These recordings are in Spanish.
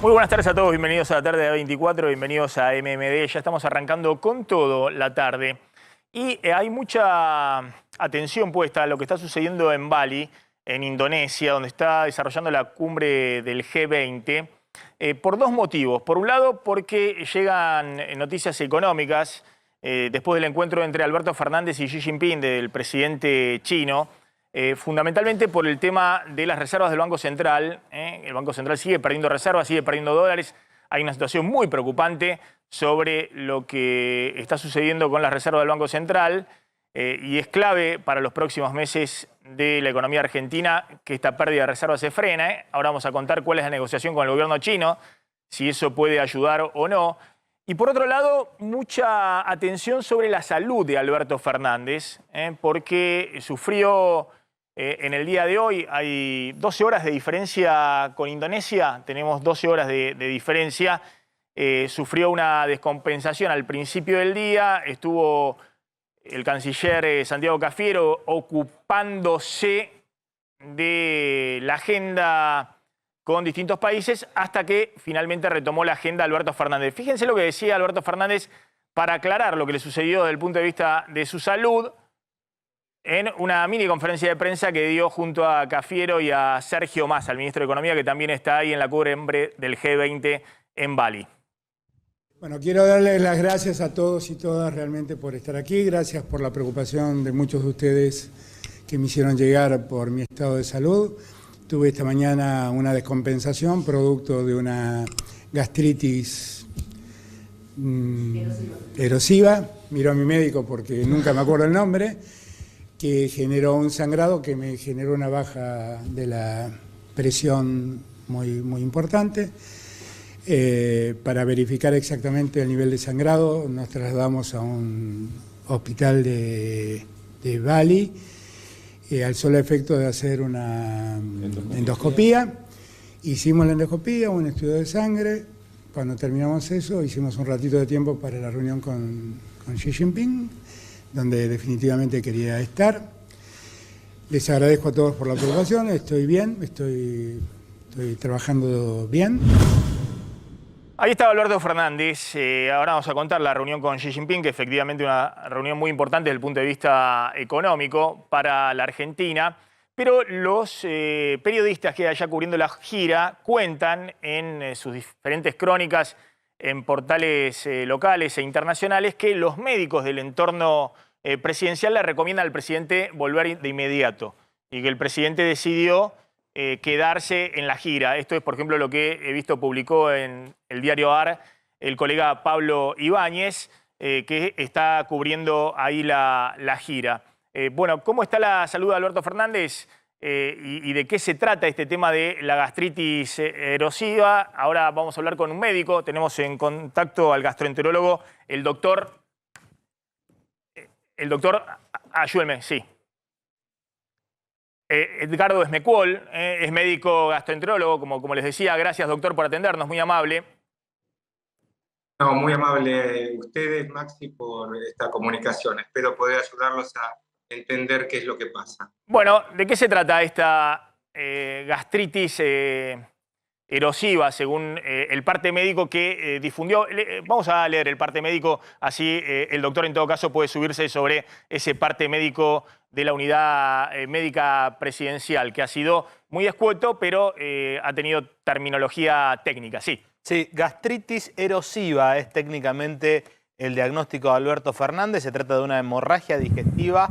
Muy buenas tardes a todos, bienvenidos a la tarde de 24, bienvenidos a MMD. Ya estamos arrancando con todo la tarde. Y hay mucha atención puesta a lo que está sucediendo en Bali, en Indonesia, donde está desarrollando la cumbre del G20, por dos motivos. Por un lado, porque llegan noticias económicas después del encuentro entre Alberto Fernández y Xi Jinping, del presidente chino, fundamentalmente por el tema de las reservas del Banco Central. El Banco Central sigue perdiendo reservas, sigue perdiendo dólares. Hay una situación muy preocupante sobre lo que está sucediendo con las reservas del Banco Central y es clave para los próximos meses de la economía argentina que esta pérdida de reservas se frene. Ahora vamos a contar cuál es la negociación con el gobierno chino, si eso puede ayudar o no. Y por otro lado, mucha atención sobre la salud de Alberto Fernández, porque sufrió en el día de hoy, hay 12 horas de diferencia con Indonesia, tenemos 12 horas de diferencia. Sufrió una descompensación al principio del día, estuvo el canciller Santiago Cafiero ocupándose de la agenda con distintos países hasta que finalmente retomó la agenda Alberto Fernández. Fíjense lo que decía Alberto Fernández para aclarar lo que le sucedió desde el punto de vista de su salud en una mini conferencia de prensa que dio junto a Cafiero y a Sergio Massa, el ministro de Economía, que también está ahí en la cumbre del G20 en Bali. Bueno, quiero darles las gracias a todos y todas realmente por estar aquí. Gracias por la preocupación de muchos de ustedes que me hicieron llegar por mi estado de salud. Tuve esta mañana una descompensación producto de una gastritis erosiva. Miro a mi médico porque nunca me acuerdo el nombre, que generó un sangrado que me generó una baja de la presión muy importante. Para verificar exactamente el nivel de sangrado nos trasladamos a un hospital de Bali al solo efecto de hacer una endoscopía. Hicimos la endoscopía, un estudio de sangre. Cuando terminamos eso hicimos un ratito de tiempo para la reunión con Xi Jinping, donde definitivamente quería estar. Les agradezco a todos por la preocupación, estoy bien, estoy trabajando bien. Ahí estaba Alberto Fernández. Ahora vamos a contar la reunión con Xi Jinping, que efectivamente es una reunión muy importante desde el punto de vista económico para la Argentina. Pero los periodistas que allá cubriendo la gira cuentan en sus diferentes crónicas en portales locales e internacionales que los médicos del entorno presidencial le recomiendan al presidente volver de inmediato y que el presidente decidió quedarse en la gira. Esto es, por ejemplo, lo que he visto publicó en el diario AR el colega Pablo Ibáñez, que está cubriendo ahí la gira. Bueno, ¿cómo está la salud de Alberto Fernández y de qué se trata este tema de la gastritis erosiva? Ahora vamos a hablar con un médico. Tenemos en contacto al gastroenterólogo, el doctor, ayúdenme, sí. Edgardo Esmecuol, es médico gastroenterólogo, como les decía. Gracias, doctor, por atendernos, muy amable. No, muy amable ustedes, Maxi, por esta comunicación. Espero poder ayudarlos a entender qué es lo que pasa. Bueno, ¿de qué se trata esta gastritis erosiva, según el parte médico que difundió? Vamos a leer el parte médico, así el doctor en todo caso puede subirse sobre ese parte médico de la unidad médica presidencial, que ha sido muy escueto, pero ha tenido terminología técnica. Sí. Sí, gastritis erosiva es técnicamente el diagnóstico de Alberto Fernández. Se trata de una hemorragia digestiva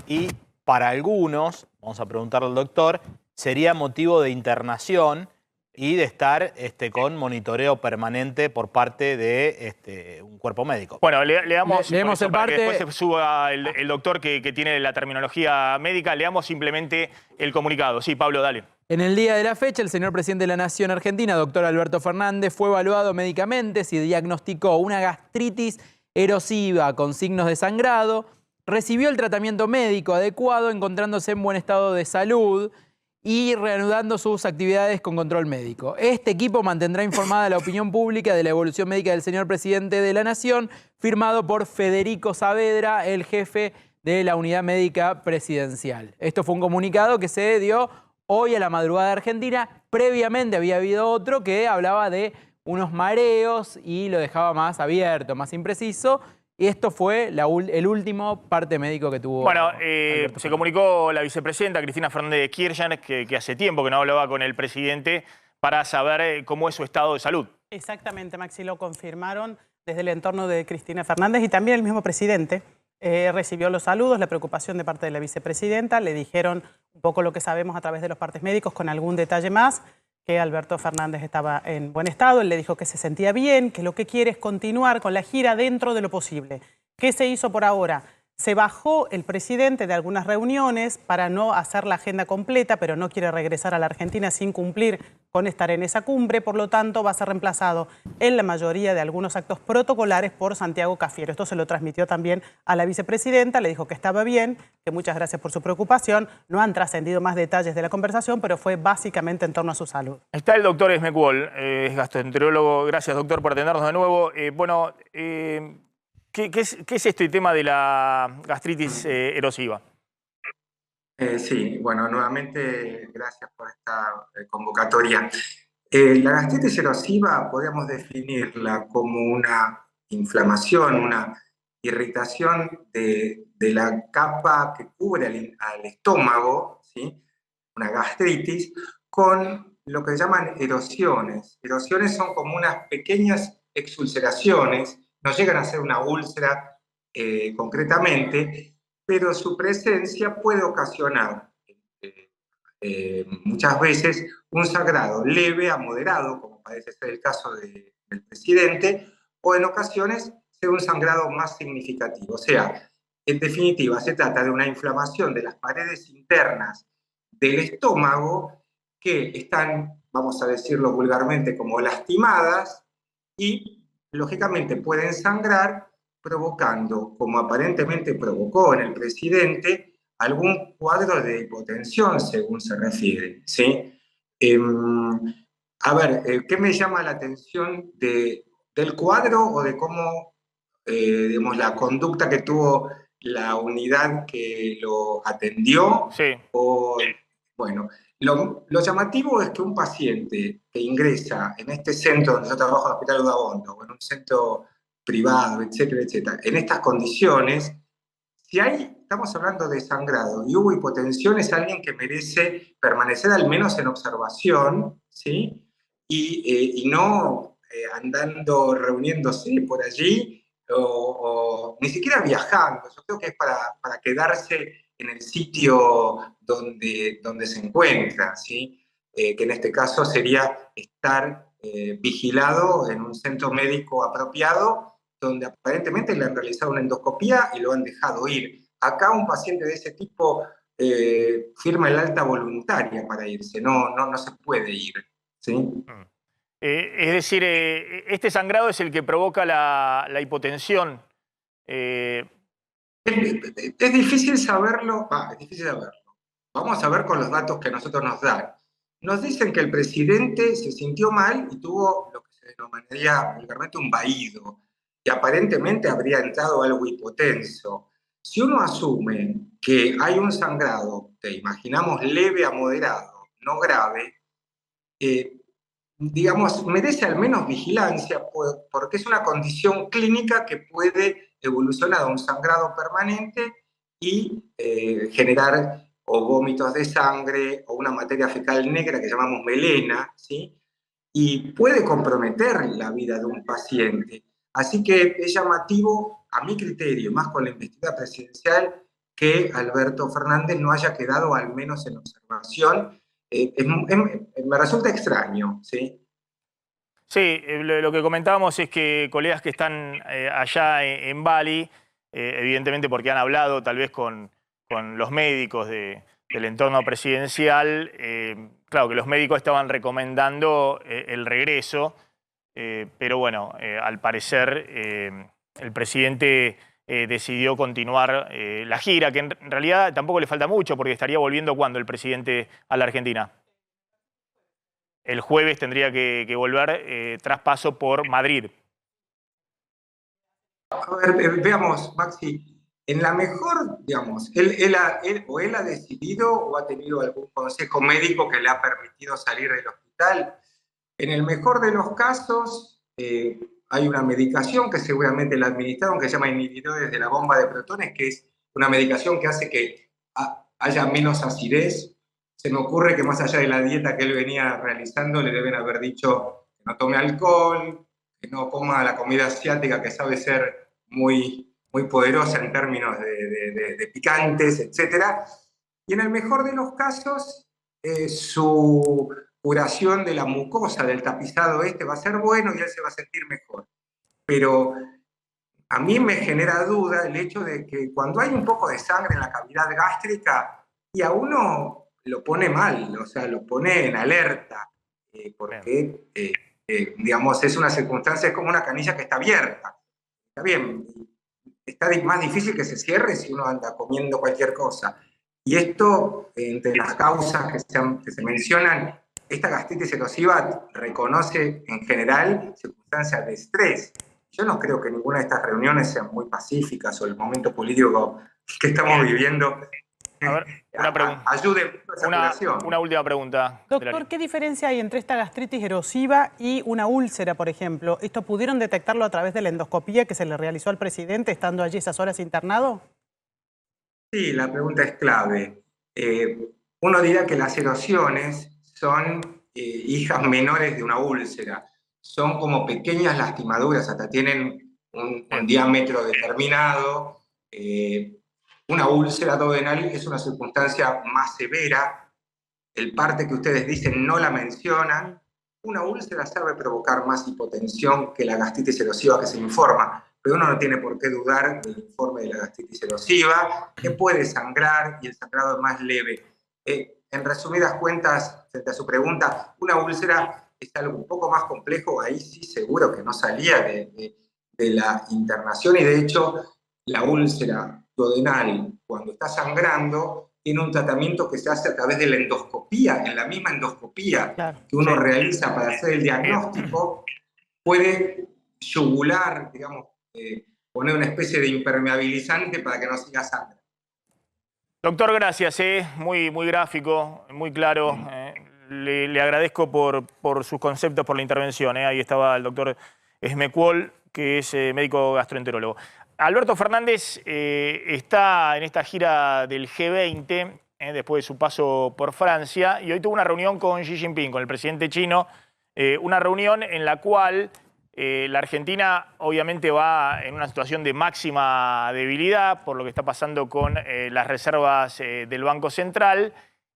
y para algunos, vamos a preguntarle al doctor, sería motivo de internación y de estar con monitoreo permanente por parte de un cuerpo médico. Bueno, leamos el para parte. que después se suba el doctor que tiene la terminología médica. Leamos simplemente el comunicado. Sí, Pablo, dale. En el día de la fecha, el señor presidente de la Nación Argentina, doctor Alberto Fernández, fue evaluado médicamente, se diagnosticó una gastritis erosiva con signos de sangrado, recibió el tratamiento médico adecuado, encontrándose en buen estado de salud y reanudando sus actividades con control médico. Este equipo mantendrá informada a la opinión pública de la evolución médica del señor presidente de la Nación, firmado por Federico Saavedra, el jefe de la unidad médica presidencial. Esto fue un comunicado que se dio hoy a la madrugada de Argentina, previamente había habido otro que hablaba de unos mareos y lo dejaba más abierto, más impreciso. Y esto fue el último parte médico que tuvo. Bueno, Alberto se Fernández. comunicó la vicepresidenta Cristina Fernández de Kirchner, que hace tiempo que no hablaba con el presidente, para saber cómo es su estado de salud. Exactamente, Maxi, lo confirmaron desde el entorno de Cristina Fernández y también el mismo presidente recibió los saludos, la preocupación de parte de la vicepresidenta. Le dijeron un poco lo que sabemos a través de los partes médicos con algún detalle más, que Alberto Fernández estaba en buen estado. Él le dijo que se sentía bien, que lo que quiere es continuar con la gira dentro de lo posible. ¿Qué se hizo por ahora? Se bajó el presidente de algunas reuniones para no hacer la agenda completa, pero no quiere regresar a la Argentina sin cumplir con estar en esa cumbre. Por lo tanto, va a ser reemplazado en la mayoría de algunos actos protocolares por Santiago Cafiero. Esto se lo transmitió también a la vicepresidenta. Le dijo que estaba bien, que muchas gracias por su preocupación. No han trascendido más detalles de la conversación, pero fue básicamente en torno a su salud. Está el doctor Esmecuol, es gastroenterólogo. Gracias, doctor, por atendernos de nuevo. ¿Qué es este tema de la gastritis erosiva? Sí, bueno, nuevamente gracias por esta convocatoria. La gastritis erosiva podríamos definirla como una inflamación, una irritación de la capa que cubre al estómago, ¿sí? Una gastritis, con lo que se llaman erosiones. Erosiones son como unas pequeñas exulceraciones, no llegan a ser una úlcera concretamente, pero su presencia puede ocasionar muchas veces un sangrado leve a moderado, como parece ser el caso del presidente, o en ocasiones ser un sangrado más significativo. O sea, en definitiva, se trata de una inflamación de las paredes internas del estómago que están, vamos a decirlo vulgarmente, como lastimadas y, lógicamente, pueden sangrar, provocando, como aparentemente provocó en el presidente, algún cuadro de hipotensión, según se refiere, ¿sí? A ver, ¿qué me llama la atención del cuadro o de cómo, digamos, la conducta que tuvo la unidad que lo atendió? Sí. Bueno, lo llamativo es que un paciente que ingresa en este centro donde yo trabajo en el Hospital Udaondo, o en un centro privado, etcétera, etcétera, en estas condiciones, si estamos hablando de sangrado y hubo hipotensión, es alguien que merece permanecer al menos en observación, ¿sí? Y no andando, reuniéndose por allí, o ni siquiera viajando. Yo creo que es para quedarse en el sitio donde se encuentra, ¿sí? Que en este caso sería estar vigilado en un centro médico apropiado, donde aparentemente le han realizado una endoscopía y lo han dejado ir. Acá un paciente de ese tipo firma el alta voluntaria para irse, no se puede ir, ¿sí? Es decir, este sangrado es el que provoca la hipotensión. Es difícil saberlo, es difícil saberlo. Vamos a ver con los datos que a nosotros nos dan. Nos dicen que el presidente se sintió mal y tuvo lo que se denominaría vulgarmente un vaído, que aparentemente habría entrado algo hipotenso. Si uno asume que hay un sangrado, que imaginamos leve a moderado, no grave, digamos, merece al menos vigilancia, porque es una condición clínica que puede evolucionar a un sangrado permanente y generar o vómitos de sangre o una materia fecal negra que llamamos melena, ¿sí? Y puede comprometer la vida de un paciente. Así que es llamativo, a mi criterio, más con la investigación presidencial, que Alberto Fernández no haya quedado al menos en observación. Me resulta extraño, ¿sí? Sí, lo que comentábamos es que colegas que están allá en Bali, evidentemente porque han hablado tal vez con los médicos del entorno presidencial, claro que los médicos estaban recomendando el regreso, pero bueno, al parecer el presidente decidió continuar la gira, que en realidad tampoco le falta mucho porque estaría volviendo ¿cuándo el presidente a la Argentina? El jueves tendría que volver tras paso por Madrid. A ver, veamos, Maxi. en la mejor, digamos, él ha decidido o ha tenido algún consejo médico que le ha permitido salir del hospital. En el mejor de los casos, hay una medicación que seguramente le administraron que se llama inhibidores de la bomba de protones, que es una medicación que hace que haya menos acidez. Se me ocurre que más allá de la dieta que él venía realizando, le deben haber dicho que no tome alcohol, que no coma la comida asiática, que sabe ser muy poderosa en términos de picantes, etc. Y en el mejor de los casos, su curación de la mucosa, del tapizado va a ser bueno y él se va a sentir mejor. Pero a mí me genera duda el hecho de que cuando hay un poco de sangre en la cavidad gástrica, y a uno lo pone mal, o sea, lo pone en alerta, porque, digamos, es una circunstancia, es como una canilla que está abierta. Está bien, está más difícil que se cierre si uno anda comiendo cualquier cosa. Y esto, entre las causas que se mencionan, esta gastritis erosiva reconoce en general circunstancias de estrés. Yo no creo que ninguna de estas reuniones sean muy pacíficas o el momento político que estamos viviendo A ver, ayude a esa curación. Una última pregunta. Doctor, ¿qué diferencia hay entre esta gastritis erosiva y una úlcera, por ejemplo? ¿Esto pudieron detectarlo a través de la endoscopía que se le realizó al presidente estando allí esas horas internado? Sí, la pregunta es clave. Uno dirá que las erosiones son hijas menores de una úlcera. Son como pequeñas lastimaduras, hasta tienen un diámetro determinado. Una úlcera duodenal es una circunstancia más severa. El parte que ustedes dicen no la mencionan. Una úlcera sabe provocar más hipotensión que la gastritis erosiva que se informa, pero uno no tiene por qué dudar del informe de la gastritis erosiva, que puede sangrar y el sangrado es más leve. En resumidas cuentas, frente a su pregunta, una úlcera es algo un poco más complejo, ahí sí seguro que no salía de la internación, y de hecho la úlcera duodenal, cuando está sangrando, tiene un tratamiento que se hace a través de la endoscopía. En la misma endoscopía que uno realiza para hacer el diagnóstico, puede yugular, digamos, poner una especie de impermeabilizante para que no siga sangre. Doctor, gracias. Muy gráfico, muy claro. Le agradezco por sus conceptos, por la intervención. Ahí estaba el doctor Smekuol, que es médico gastroenterólogo. Alberto Fernández está en esta gira del G20, después de su paso por Francia, y hoy tuvo una reunión con Xi Jinping, con el presidente chino, una reunión en la cual la Argentina obviamente va en una situación de máxima debilidad por lo que está pasando con las reservas del Banco Central,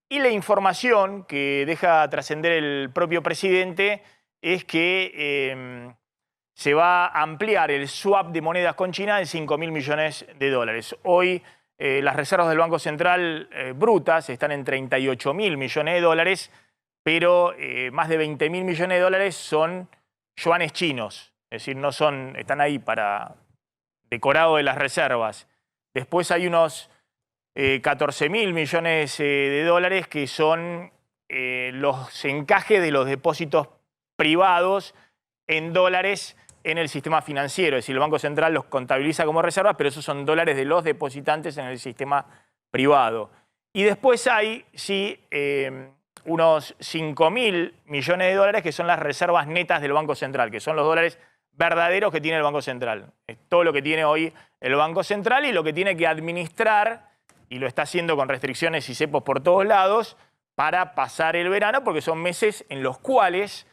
y la información que deja trascender el propio presidente es que se va a ampliar el swap de monedas con China en 5.000 millones de dólares. Hoy las reservas del Banco Central brutas están en 38.000 millones de dólares, pero más de 20.000 millones de dólares son yuanes chinos. Es decir, no son, están ahí para decorado de las reservas. Después hay unos 14.000 millones de dólares que son los encajes de los depósitos privados en dólares en el sistema financiero. Es decir, el Banco Central los contabiliza como reservas, pero esos son dólares de los depositantes en el sistema privado. Y después hay, sí, unos 5.000 millones de dólares que son las reservas netas del Banco Central, que son los dólares verdaderos que tiene el Banco Central. Es todo lo que tiene hoy el Banco Central y lo que tiene que administrar, y lo está haciendo con restricciones y cepos por todos lados, para pasar el verano, porque son meses en los cuales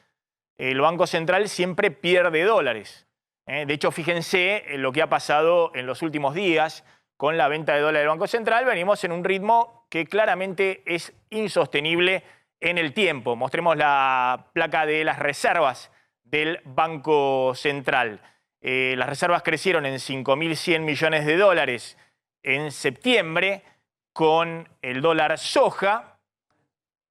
el Banco Central siempre pierde dólares. De hecho, fíjense en lo que ha pasado en los últimos días con la venta de dólares del Banco Central. Venimos en un ritmo que claramente es insostenible en el tiempo. Mostremos la placa de las reservas del Banco Central. Las reservas crecieron en 5.100 millones de dólares en septiembre con el dólar soja.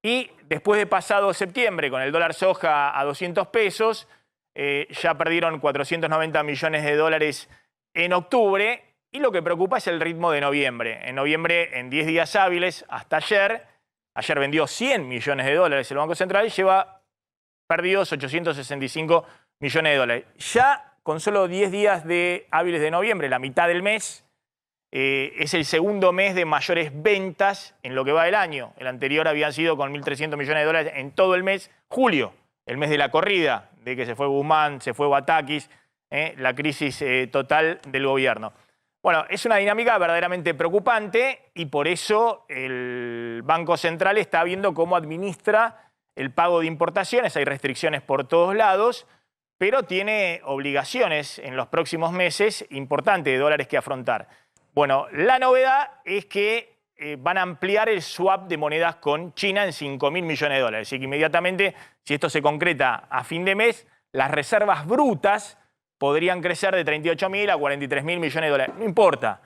Y después de pasado septiembre, con el dólar soja a 200 pesos, ya perdieron 490 millones de dólares en octubre. Y lo que preocupa es el ritmo de noviembre. En noviembre, en 10 días hábiles, hasta ayer vendió 100 millones de dólares el Banco Central y lleva perdidos 865 millones de dólares. Ya con solo 10 días hábiles de noviembre, la mitad del mes, es el segundo mes de mayores ventas en lo que va del año. El anterior habían sido con 1.300 millones de dólares en todo el mes, julio, el mes de la corrida, de que se fue Guzmán, se fue Batakis, la crisis total del gobierno. Bueno, es una dinámica verdaderamente preocupante y por eso el Banco Central está viendo cómo administra el pago de importaciones. Hay restricciones por todos lados, pero tiene obligaciones en los próximos meses importantes de dólares que afrontar. Bueno, la novedad es que van a ampliar el swap de monedas con China en 5.000 millones de dólares. Así que inmediatamente, si esto se concreta a fin de mes, las reservas brutas podrían crecer de 38.000 a 43.000 millones de dólares. No importa.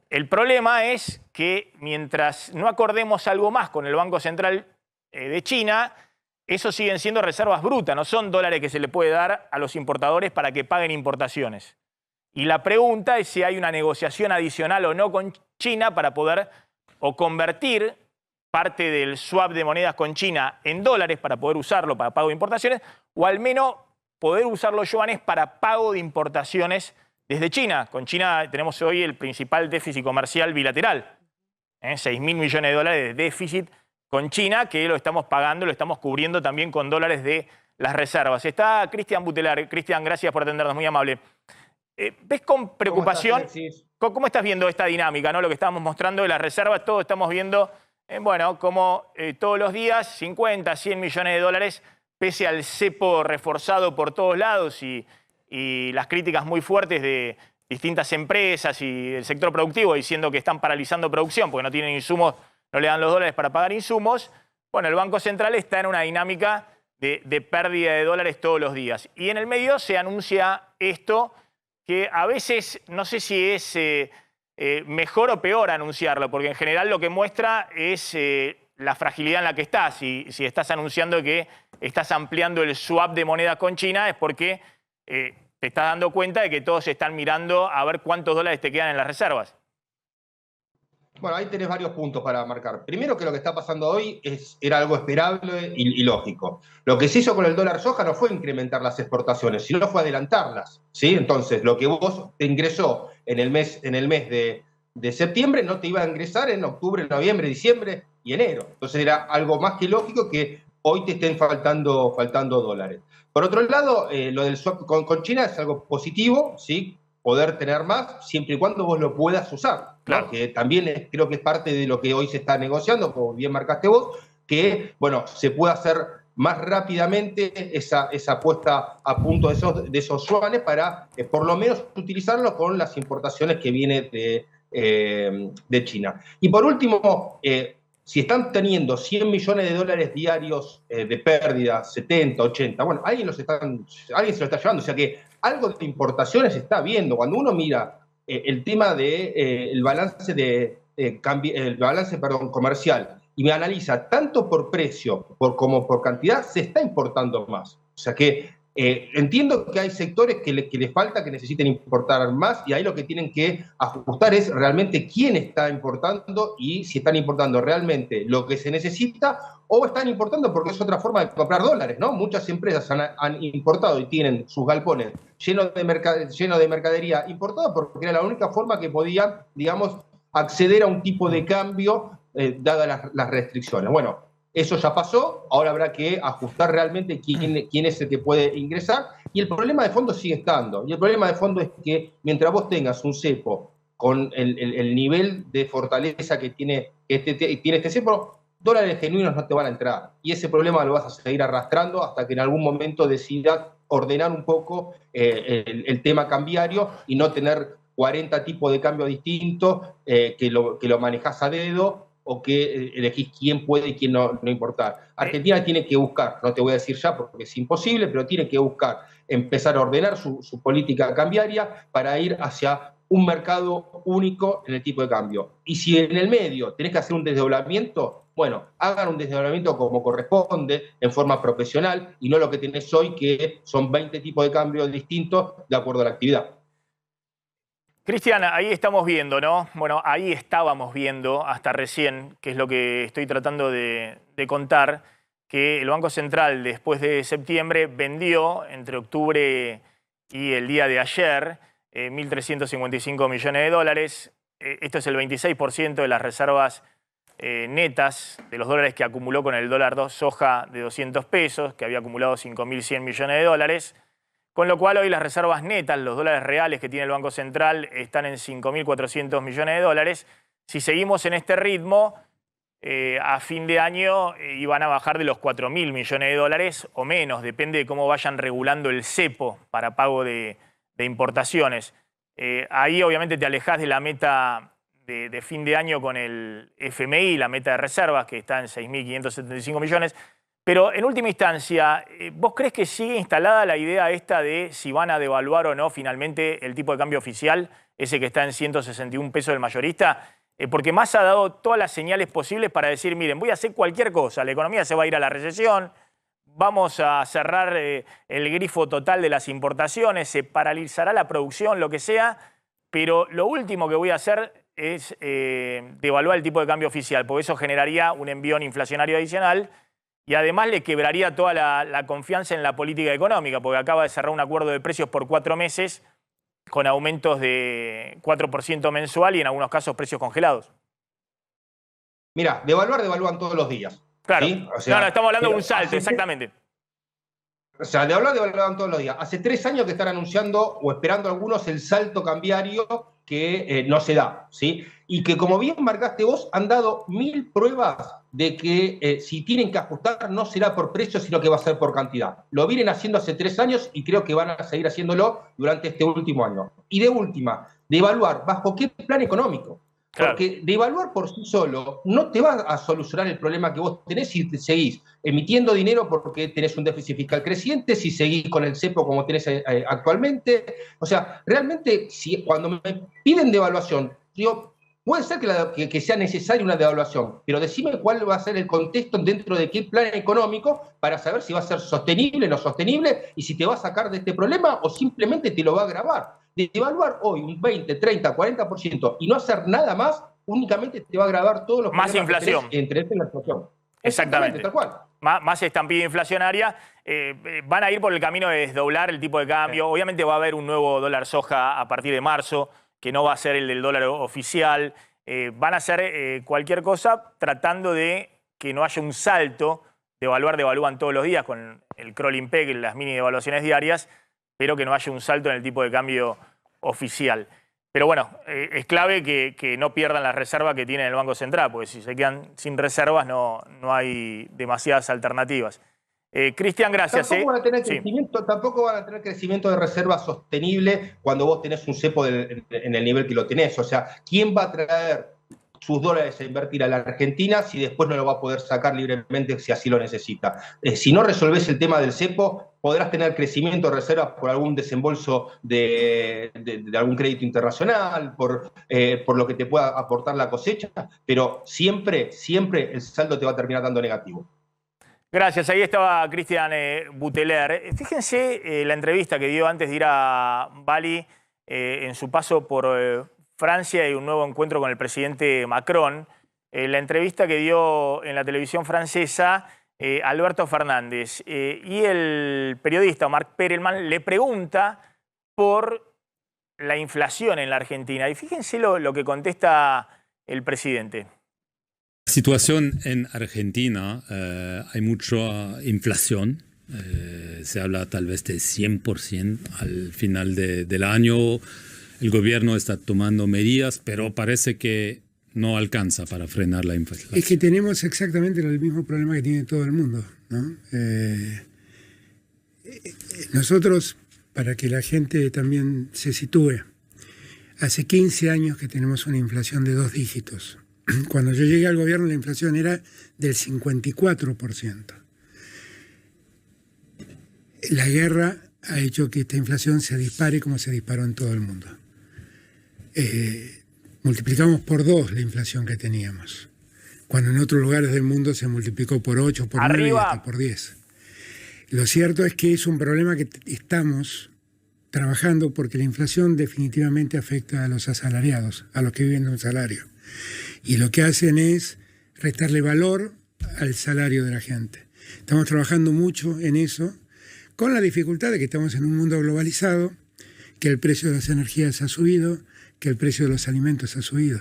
El problema es que mientras no acordemos algo más con el Banco Central de China, eso siguen siendo reservas brutas, no son dólares que se le puede dar a los importadores para que paguen importaciones. Y la pregunta es si hay una negociación adicional o no con China para poder o convertir parte del swap de monedas con China en dólares para poder usarlo para pago de importaciones, o al menos poder usar los yuanes para pago de importaciones desde China. Con China tenemos hoy el principal déficit comercial bilateral, 6.000 millones de dólares de déficit con China, que lo estamos pagando, lo estamos cubriendo también con dólares de las reservas. Está Cristian Butelar. Cristian, gracias por atendernos, muy amable. ¿Ves con preocupación cómo estás viendo esta dinámica, ¿no? Lo que estábamos mostrando de las reservas, todos estamos viendo, bueno, como todos los días 50, 100 millones de dólares, pese al cepo reforzado por todos lados y las críticas muy fuertes de distintas empresas y del sector productivo diciendo que están paralizando producción porque no tienen insumos, no le dan los dólares para pagar insumos. Bueno, el Banco Central está en una dinámica de pérdida de dólares todos los días. Y en el medio se anuncia esto que a veces no sé si es mejor o peor anunciarlo, porque en general lo que muestra es la fragilidad en la que estás. Si estás anunciando que estás ampliando el swap de moneda con China es porque te estás dando cuenta de que todos están mirando a ver cuántos dólares te quedan en las reservas. Bueno, ahí tenés varios puntos para marcar. Primero, que lo que está pasando hoy era algo esperable y lógico. Lo que se hizo con el dólar soja no fue incrementar las exportaciones, sino fue adelantarlas, ¿sí? Entonces, lo que vos te ingresó en el mes de septiembre no te iba a ingresar en octubre, noviembre, diciembre y enero. Entonces era algo más que lógico que hoy te estén faltando dólares. Por otro lado, lo del swap con China es algo positivo, ¿sí? Poder tener más siempre y cuando vos lo puedas usar, claro. ¿No? Que también creo que es parte de lo que hoy se está negociando, como bien marcaste vos, que bueno, se pueda hacer más rápidamente esa puesta a punto de esos yuanes para por lo menos utilizarlo con las importaciones que vienen de China. Y por último, si están teniendo 100 millones de dólares diarios de pérdida, 70, 80, bueno, alguien se lo está llevando, o sea que algo de importaciones se está viendo. Cuando uno mira el tema del balance comercial y me analiza tanto por precio como por cantidad, se está importando más. O sea que entiendo que hay sectores que les falta, que necesiten importar más, y ahí lo que tienen que ajustar es realmente quién está importando y si están importando realmente lo que se necesita o están importando porque es otra forma de comprar dólares, ¿no? Muchas empresas han importado y tienen sus galpones llenos de mercadería importada porque era la única forma que podían, digamos, acceder a un tipo de cambio dadas las restricciones. Bueno, eso ya pasó, ahora habrá que ajustar realmente quién es el que puede ingresar, y el problema de fondo sigue estando. Y el problema de fondo es que mientras vos tengas un cepo con el nivel de fortaleza que tiene este cepo, dólares genuinos no te van a entrar. Y ese problema lo vas a seguir arrastrando hasta que en algún momento decidas ordenar un poco el tema cambiario y no tener 40 tipos de cambio distintos que lo manejás a dedo, o que elegís quién puede y quién no importar. Argentina tiene que buscar, no te voy a decir ya porque es imposible, pero tiene que buscar empezar a ordenar su política cambiaria para ir hacia un mercado único en el tipo de cambio. Y si en el medio tenés que hacer un desdoblamiento, bueno, hagan un desdoblamiento como corresponde, en forma profesional, y no lo que tenés hoy, que son 20 tipos de cambio distintos de acuerdo a la actividad. Cristian, ahí estamos viendo, ¿no? Bueno, ahí estábamos viendo hasta recién, que es lo que estoy tratando de contar, que el Banco Central después de septiembre vendió entre octubre y el día de ayer 1.355 millones de dólares. esto es el 26% de las reservas netas de los dólares que acumuló con el dólar soja de 200 pesos, que había acumulado 5.100 millones de dólares, con lo cual hoy las reservas netas, los dólares reales que tiene el Banco Central, están en 5.400 millones de dólares. Si seguimos en este ritmo, a fin de año iban a bajar de los 4.000 millones de dólares o menos, depende de cómo vayan regulando el cepo para pago de importaciones. Ahí obviamente te alejás de la meta de fin de año con el FMI, la meta de reservas, que está en 6.575 millones. Pero en última instancia, ¿vos crees que sigue instalada la idea esta de si van a devaluar o no finalmente el tipo de cambio oficial, ese que está en 161 pesos del mayorista? Porque Massa ha dado todas las señales posibles para decir, miren, voy a hacer cualquier cosa, la economía se va a ir a la recesión, vamos a cerrar el grifo total de las importaciones, se paralizará la producción, lo que sea, pero lo último que voy a hacer es devaluar el tipo de cambio oficial, porque eso generaría un envión inflacionario adicional y además le quebraría toda la confianza en la política económica, porque acaba de cerrar un acuerdo de precios por 4 meses con aumentos de 4% mensual y en algunos casos precios congelados. Mira, devalúan todos los días. Claro, ¿sí? O sea, no, estamos hablando de un salto, exactamente. O sea, devaluaban todos los días. Hace 3 años que están anunciando o esperando algunos el salto cambiario que no se da, ¿sí? Y que, como bien marcaste vos, han dado 1000 pruebas de que si tienen que ajustar no será por precio, sino que va a ser por cantidad. Lo vienen haciendo hace 3 años y creo que van a seguir haciéndolo durante este último año. Y de última, devaluar, ¿bajo qué plan económico? Claro. Porque devaluar por sí solo no te va a solucionar el problema que vos tenés si te seguís emitiendo dinero porque tenés un déficit fiscal creciente, si seguís con el cepo como tenés actualmente. O sea, realmente, cuando me piden devaluación, digo, puede ser que sea necesaria una devaluación, pero decime cuál va a ser el contexto dentro de qué plan económico para saber si va a ser sostenible o no sostenible y si te va a sacar de este problema o simplemente te lo va a agravar. Devaluar hoy un 20, 30, 40% y no hacer nada más, únicamente te va a agravar todos los más problemas inflación. Que tenés entre la inflación. Exactamente. Tal cual. Más estampida inflacionaria. Van a ir por el camino de desdoblar el tipo de cambio. Sí. Obviamente va a haber un nuevo dólar soja a partir de marzo, que no va a ser el del dólar oficial. Van a hacer cualquier cosa tratando de que no haya un salto. Devalúan todos los días con el crawling peg, las mini devaluaciones diarias, pero que no haya un salto en el tipo de cambio oficial. Pero bueno, es clave que no pierdan la reserva que tiene el Banco Central, porque si se quedan sin reservas no hay demasiadas alternativas. Cristian, gracias. Tampoco van a tener crecimiento de reserva sostenible cuando vos tenés un cepo en el nivel que lo tenés. O sea, ¿quién va a traer sus dólares a invertir a la Argentina si después no lo va a poder sacar libremente si así lo necesita? Si no resolvés el tema del cepo, podrás tener crecimiento de reservas por algún desembolso de algún crédito internacional, por lo que te pueda aportar la cosecha, pero siempre el saldo te va a terminar dando negativo. Gracias. Ahí estaba Cristian Buteler. Fíjense la entrevista que dio antes de ir a Bali en su paso por Francia y un nuevo encuentro con el presidente Macron. La entrevista que dio en la televisión francesa Alberto Fernández. Y el periodista Marc Perelman le pregunta por la inflación en la Argentina. Y fíjense lo que contesta el presidente. La situación en Argentina, hay mucha inflación. Se habla tal vez de 100% al final del año. El gobierno está tomando medidas, pero parece que no alcanza para frenar la inflación. Es que tenemos exactamente el mismo problema que tiene todo el mundo, ¿no? Nosotros, para que la gente también se sitúe, hace 15 años que tenemos una inflación de 2 dígitos. Cuando yo llegué al gobierno la inflación era del 54%. La guerra ha hecho que esta inflación se dispare como se disparó en todo el mundo. Multiplicamos por 2 la inflación que teníamos, cuando en otros lugares del mundo se multiplicó por 8, por 9 y hasta por 10. Lo cierto es que es un problema que estamos trabajando porque la inflación definitivamente afecta a los asalariados, a los que viven de un salario. Y lo que hacen es restarle valor al salario de la gente. Estamos trabajando mucho en eso, con la dificultad de que estamos en un mundo globalizado, que el precio de las energías ha subido, que el precio de los alimentos ha subido.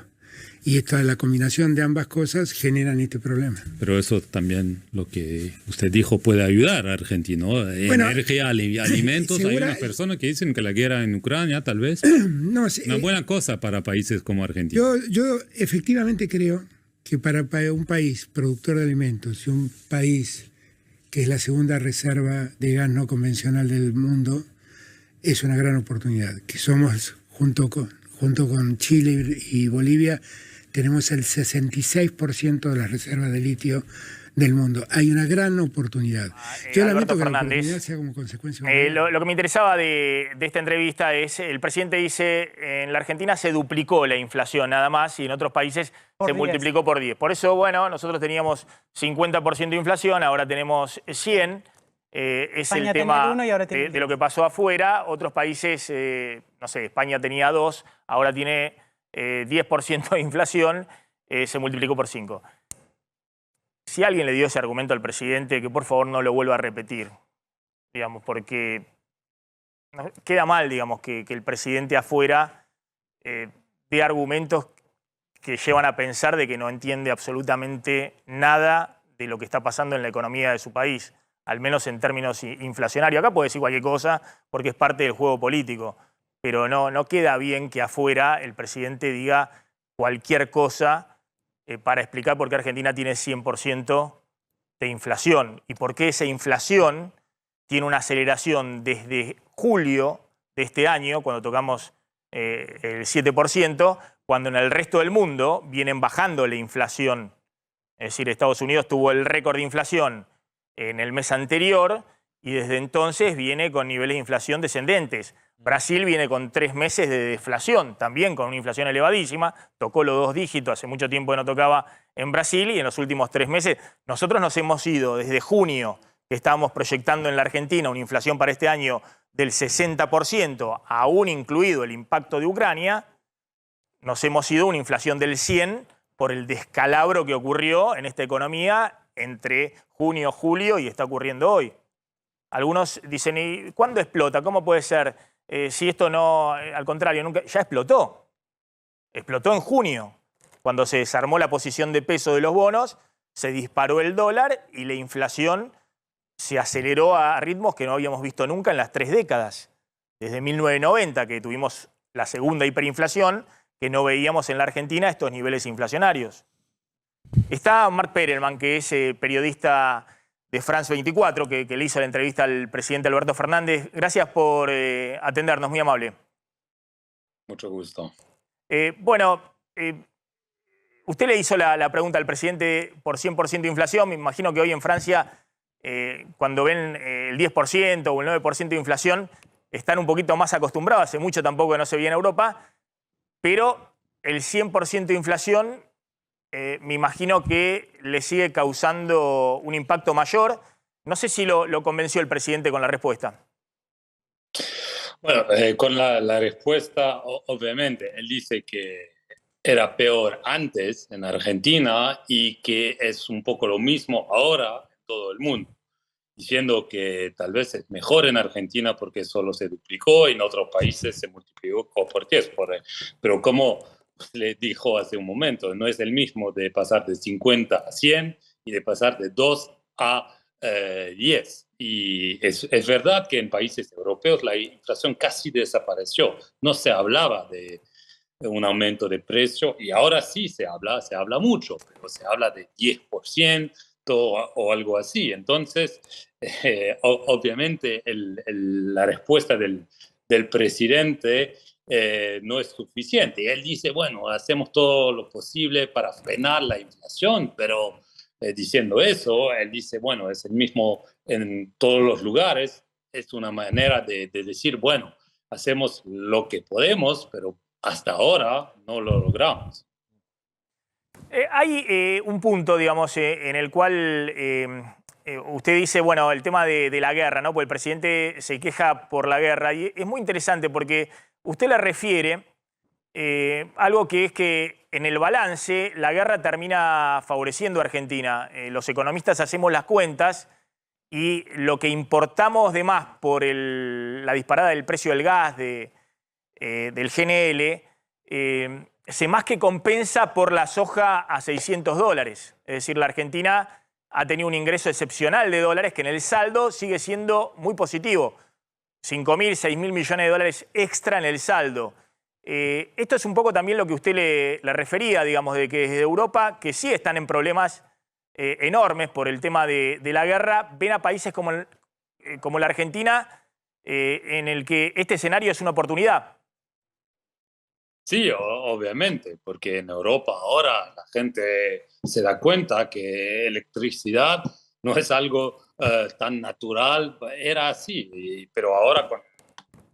Y la combinación de ambas cosas generan este problema. Pero eso también, lo que usted dijo, puede ayudar a Argentina, ¿no? Bueno, energía, alimentos. Hay unas personas que dicen que la guerra en Ucrania tal vez no sé, una buena cosa para países como Argentina. Yo efectivamente creo que para un país productor de alimentos y un país que es la segunda reserva de gas no convencional del mundo, es una gran oportunidad. Que somos, junto con Chile y Bolivia, tenemos el 66% de las reservas de litio del mundo. Hay una gran oportunidad. Yo lamento que la oportunidad sea como consecuencia. Lo que me interesaba de esta entrevista es, el presidente dice, en la Argentina se duplicó la inflación nada más y en otros países se multiplicó por 10. Por eso, bueno, nosotros teníamos 50% de inflación, ahora tenemos 100. Es España el tema de lo que pasó afuera. Otros países, no sé, España tenía 2, ahora tiene 10% de inflación, se multiplicó por 5. Si alguien le dio ese argumento al presidente, que por favor no lo vuelva a repetir, digamos, porque queda mal, digamos, que el presidente afuera dé argumentos que llevan a pensar de que no entiende absolutamente nada de lo que está pasando en la economía de su país, al menos en términos inflacionarios. Acá puede decir cualquier cosa porque es parte del juego político, pero no queda bien que afuera el presidente diga cualquier cosa para explicar por qué Argentina tiene 100% de inflación y por qué esa inflación tiene una aceleración desde julio de este año, cuando tocamos el 7%, cuando en el resto del mundo vienen bajando la inflación. Es decir, Estados Unidos tuvo el récord de inflación en el mes anterior y desde entonces viene con niveles de inflación descendentes. Brasil viene con 3 meses de deflación, también con una inflación elevadísima, tocó los 2 dígitos, hace mucho tiempo que no tocaba en Brasil y en los últimos 3 meses nosotros nos hemos ido desde junio, que estábamos proyectando en la Argentina una inflación para este año del 60%, aún incluido el impacto de Ucrania, nos hemos ido a una inflación del 100% por el descalabro que ocurrió en esta economía entre junio, julio y está ocurriendo hoy. Algunos dicen, ¿y cuándo explota? ¿Cómo puede ser? Si esto no, al contrario, nunca, ya explotó. Explotó en junio, cuando se desarmó la posición de peso de los bonos, se disparó el dólar y la inflación se aceleró a ritmos que no habíamos visto nunca en las 3 décadas. Desde 1990, que tuvimos la segunda hiperinflación, que no veíamos en la Argentina estos niveles inflacionarios. Está Mark Perelman, que es periodista de France 24, que le hizo la entrevista al presidente Alberto Fernández. Gracias por atendernos, muy amable. Mucho gusto. Usted le hizo la pregunta al presidente por 100% de inflación. Me imagino que hoy en Francia, cuando ven el 10% o el 9% de inflación, están un poquito más acostumbrados. Hace mucho tampoco que no se veía en Europa. Pero el 100% de inflación me imagino que le sigue causando un impacto mayor. No sé si lo convenció el presidente con la respuesta. Bueno, con la respuesta, obviamente, él dice que era peor antes en Argentina y que es un poco lo mismo ahora en todo el mundo, diciendo que tal vez es mejor en Argentina porque solo se duplicó y en otros países se multiplicó por 10. Pero como le dijo hace un momento, no es el mismo de pasar de 50 a 100 y de pasar de 2 a 10. Y es verdad que en países europeos la inflación casi desapareció. No se hablaba de un aumento de precio y ahora sí se habla mucho, pero se habla de 10% o algo así. Entonces, obviamente la respuesta del presidente no es suficiente. Él dice, bueno, hacemos todo lo posible para frenar la inflación, pero diciendo eso, él dice, bueno, es el mismo en todos los lugares, es una manera de decir, bueno, hacemos lo que podemos, pero hasta ahora no lo logramos. Hay un punto, digamos, en el cual usted dice, bueno, el tema de la guerra, ¿no? Porque el presidente se queja por la guerra y es muy interesante porque usted le refiere algo que es que en el balance la guerra termina favoreciendo a Argentina. Los economistas hacemos las cuentas y lo que importamos de más por la disparada del precio del gas, del GNL, se más que compensa por la soja a $600. Es decir, la Argentina ha tenido un ingreso excepcional de dólares que en el saldo sigue siendo muy positivo. 5.000, 6.000 millones de dólares extra en el saldo. Esto es un poco también lo que usted le refería, digamos, de que desde Europa, que sí están en problemas enormes por el tema de la guerra, ven a países como la Argentina en el que este escenario es una oportunidad. Sí, obviamente, porque en Europa ahora la gente se da cuenta que electricidad no es algo tan natural, era así, pero ahora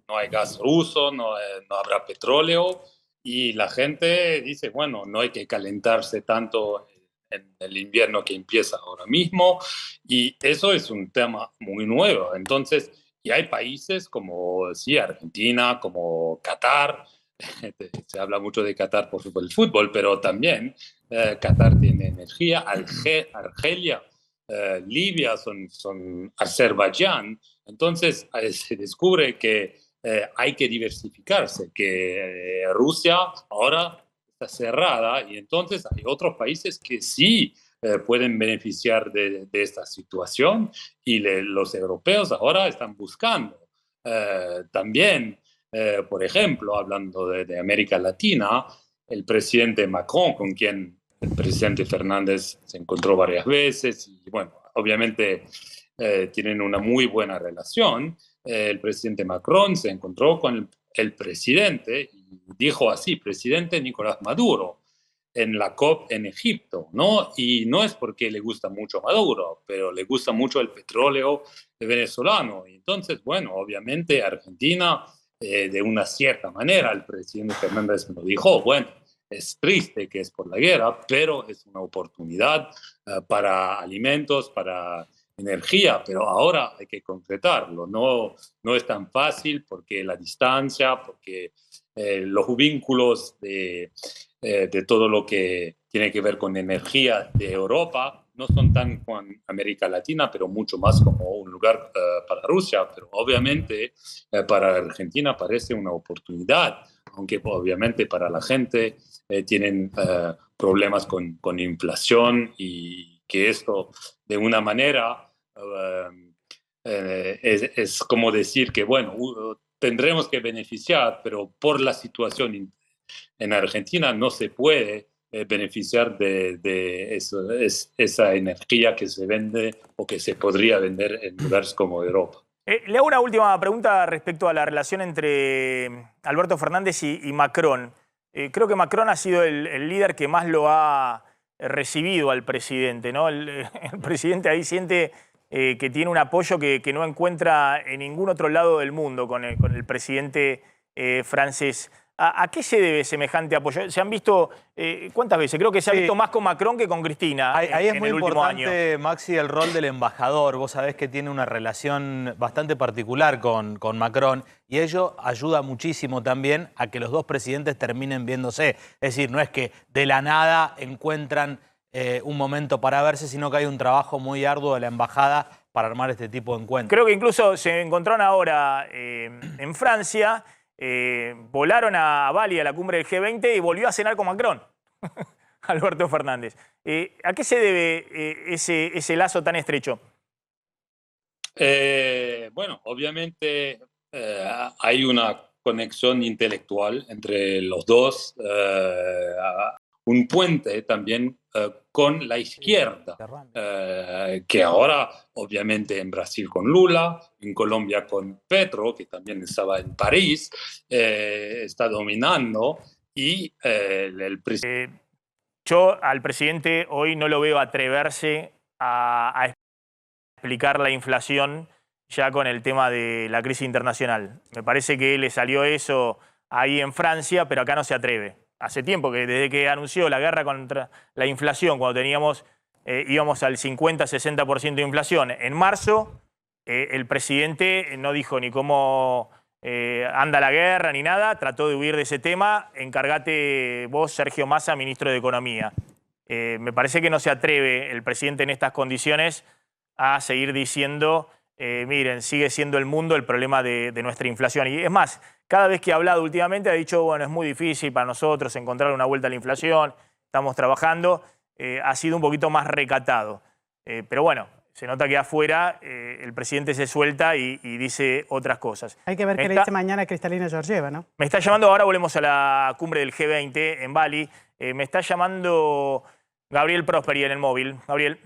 no hay gas ruso, no habrá petróleo y la gente dice, bueno, no hay que calentarse tanto en el invierno que empieza ahora mismo y eso es un tema muy nuevo. Entonces, y hay países como sí, Argentina, como Qatar. Se habla mucho de Qatar por el fútbol, pero también Qatar tiene energía, Argelia, Libia, son Azerbaiyán. Entonces se descubre que hay que diversificarse, que Rusia ahora está cerrada y entonces hay otros países que sí pueden beneficiar de esta situación y los europeos ahora están buscando también. Por ejemplo, hablando de América Latina, el presidente Macron, con quien el presidente Fernández se encontró varias veces, y bueno, obviamente tienen una muy buena relación. El presidente Macron se encontró con el presidente y dijo así, presidente Nicolás Maduro, en la COP en Egipto, ¿no? Y no es porque le gusta mucho Maduro, pero le gusta mucho el petróleo venezolano. Entonces, bueno, obviamente Argentina de una cierta manera, el presidente Fernández me lo dijo, bueno, es triste que es por la guerra, pero es una oportunidad para alimentos, para energía, pero ahora hay que concretarlo. No es tan fácil porque la distancia, porque los vínculos de todo lo que tiene que ver con energía de Europa no son tan con América Latina, pero mucho más como un lugar para Rusia. Pero obviamente para Argentina parece una oportunidad, aunque obviamente para la gente tienen problemas con inflación y que esto de una manera es como decir que, bueno, tendremos que beneficiar, pero por la situación en Argentina no se puede beneficiar de esa energía que se vende o que se podría vender en lugares como Europa. Le hago una última pregunta respecto a la relación entre Alberto Fernández y Macron. Creo que Macron ha sido el líder que más lo ha recibido al presidente, ¿no? El presidente ahí siente que tiene un apoyo que no encuentra en ningún otro lado del mundo con el presidente francés. ¿A qué se debe semejante apoyo? ¿Se han visto cuántas veces? Creo que se ha visto más con Macron que con Cristina ahí es en muy el último año. importante, Maxi, el rol del embajador. Vos sabés que tiene una relación bastante particular con Macron y ello ayuda muchísimo también a que los dos presidentes terminen viéndose. Es decir, no es que de la nada encuentran un momento para verse, sino que hay un trabajo muy arduo de la embajada para armar este tipo de encuentros. Creo que incluso se encontraron ahora en Francia. Volaron a Bali, a la cumbre del G20, y volvió a cenar con Macron, Alberto Fernández. ¿A qué se debe ese lazo tan estrecho? Bueno, obviamente hay una conexión intelectual entre los dos, un puente también con la izquierda, que ahora obviamente en Brasil con Lula, en Colombia con Petro, que también estaba en París, está dominando y el presidente... Yo al presidente hoy no lo veo atreverse a explicar la inflación ya con el tema de la crisis internacional. Me parece que le salió eso ahí en Francia, pero acá no se atreve. Hace tiempo que desde que anunció la guerra contra la inflación, cuando íbamos al 50-60% de inflación, en marzo el presidente no dijo ni cómo anda la guerra ni nada, trató de huir de ese tema. Encargate vos, Sergio Massa, ministro de Economía. Me parece que no se atreve el presidente en estas condiciones a seguir diciendo miren, sigue siendo el mundo el problema de nuestra inflación. Y es más, cada vez que ha hablado últimamente ha dicho, bueno, es muy difícil para nosotros encontrar una vuelta a la inflación, estamos trabajando, ha sido un poquito más recatado. Pero bueno, se nota que afuera el presidente se suelta y dice otras cosas. Hay que ver qué le dice mañana Kristalina Georgieva, ¿no? Me está llamando, ahora volvemos a la cumbre del G20 en Bali. Me está llamando Gabriel Prosperi en el móvil. Gabriel.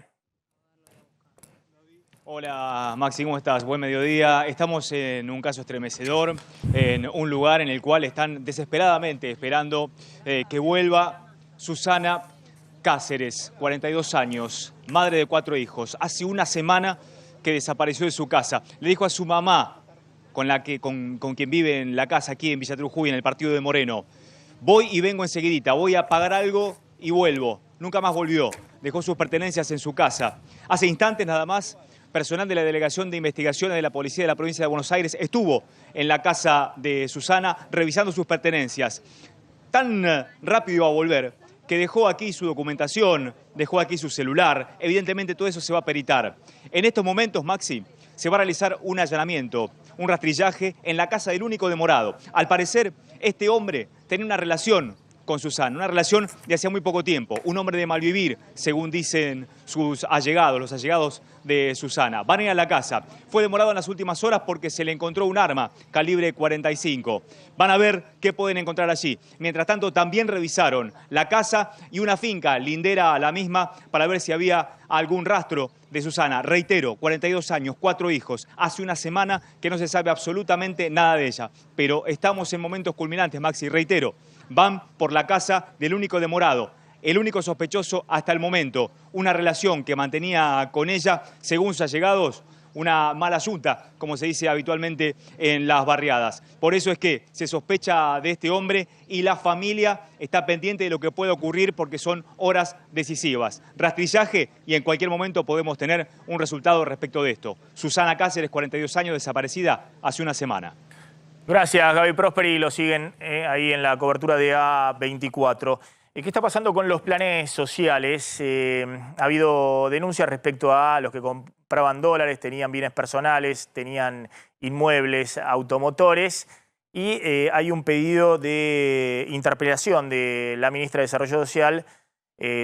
Hola Maxi, ¿cómo estás? Buen mediodía. Estamos en un caso estremecedor, en un lugar en el cual están desesperadamente esperando que vuelva Susana Cáceres, 42 años, madre de 4 hijos. Hace una semana que desapareció de su casa. Le dijo a su mamá, con quien vive en la casa aquí en Villa Trujillo, en el partido de Moreno, voy y vengo enseguidita, voy a pagar algo y vuelvo. Nunca más volvió. Dejó sus pertenencias en su casa. Hace instantes nada más, personal de la Delegación de Investigaciones de la Policía de la Provincia de Buenos Aires estuvo en la casa de Susana revisando sus pertenencias. Tan rápido iba a volver que dejó aquí su documentación, dejó aquí su celular. Evidentemente todo eso se va a peritar. En estos momentos, Maxi, se va a realizar un allanamiento, un rastrillaje en la casa del único demorado. Al parecer, este hombre tenía una relación con Susana, una relación de hacía muy poco tiempo. Un hombre de malvivir, según dicen sus allegados, los allegados de Susana. Van a ir a la casa. Fue demorado en las últimas horas porque se le encontró un arma calibre 45. Van a ver qué pueden encontrar allí. Mientras tanto, también revisaron la casa y una finca lindera a la misma para ver si había algún rastro de Susana. Reitero, 42 años, 4 hijos. Hace una semana que no se sabe absolutamente nada de ella. Pero estamos en momentos culminantes, Maxi. Reitero, van por la casa del único demorado, el único sospechoso hasta el momento. Una relación que mantenía con ella, según sus allegados, una mala yunta, como se dice habitualmente en las barriadas. Por eso es que se sospecha de este hombre y la familia está pendiente de lo que puede ocurrir porque son horas decisivas. Rastrillaje y en cualquier momento podemos tener un resultado respecto de esto. Susana Cáceres, 42 años, desaparecida hace una semana. Gracias, Gaby Prosperi. Lo siguen ahí en la cobertura de A24. ¿Qué está pasando con los planes sociales? Ha habido denuncias respecto a los que compraban dólares, tenían bienes personales, tenían inmuebles, automotores. Y hay un pedido de interpelación de la ministra de Desarrollo Social,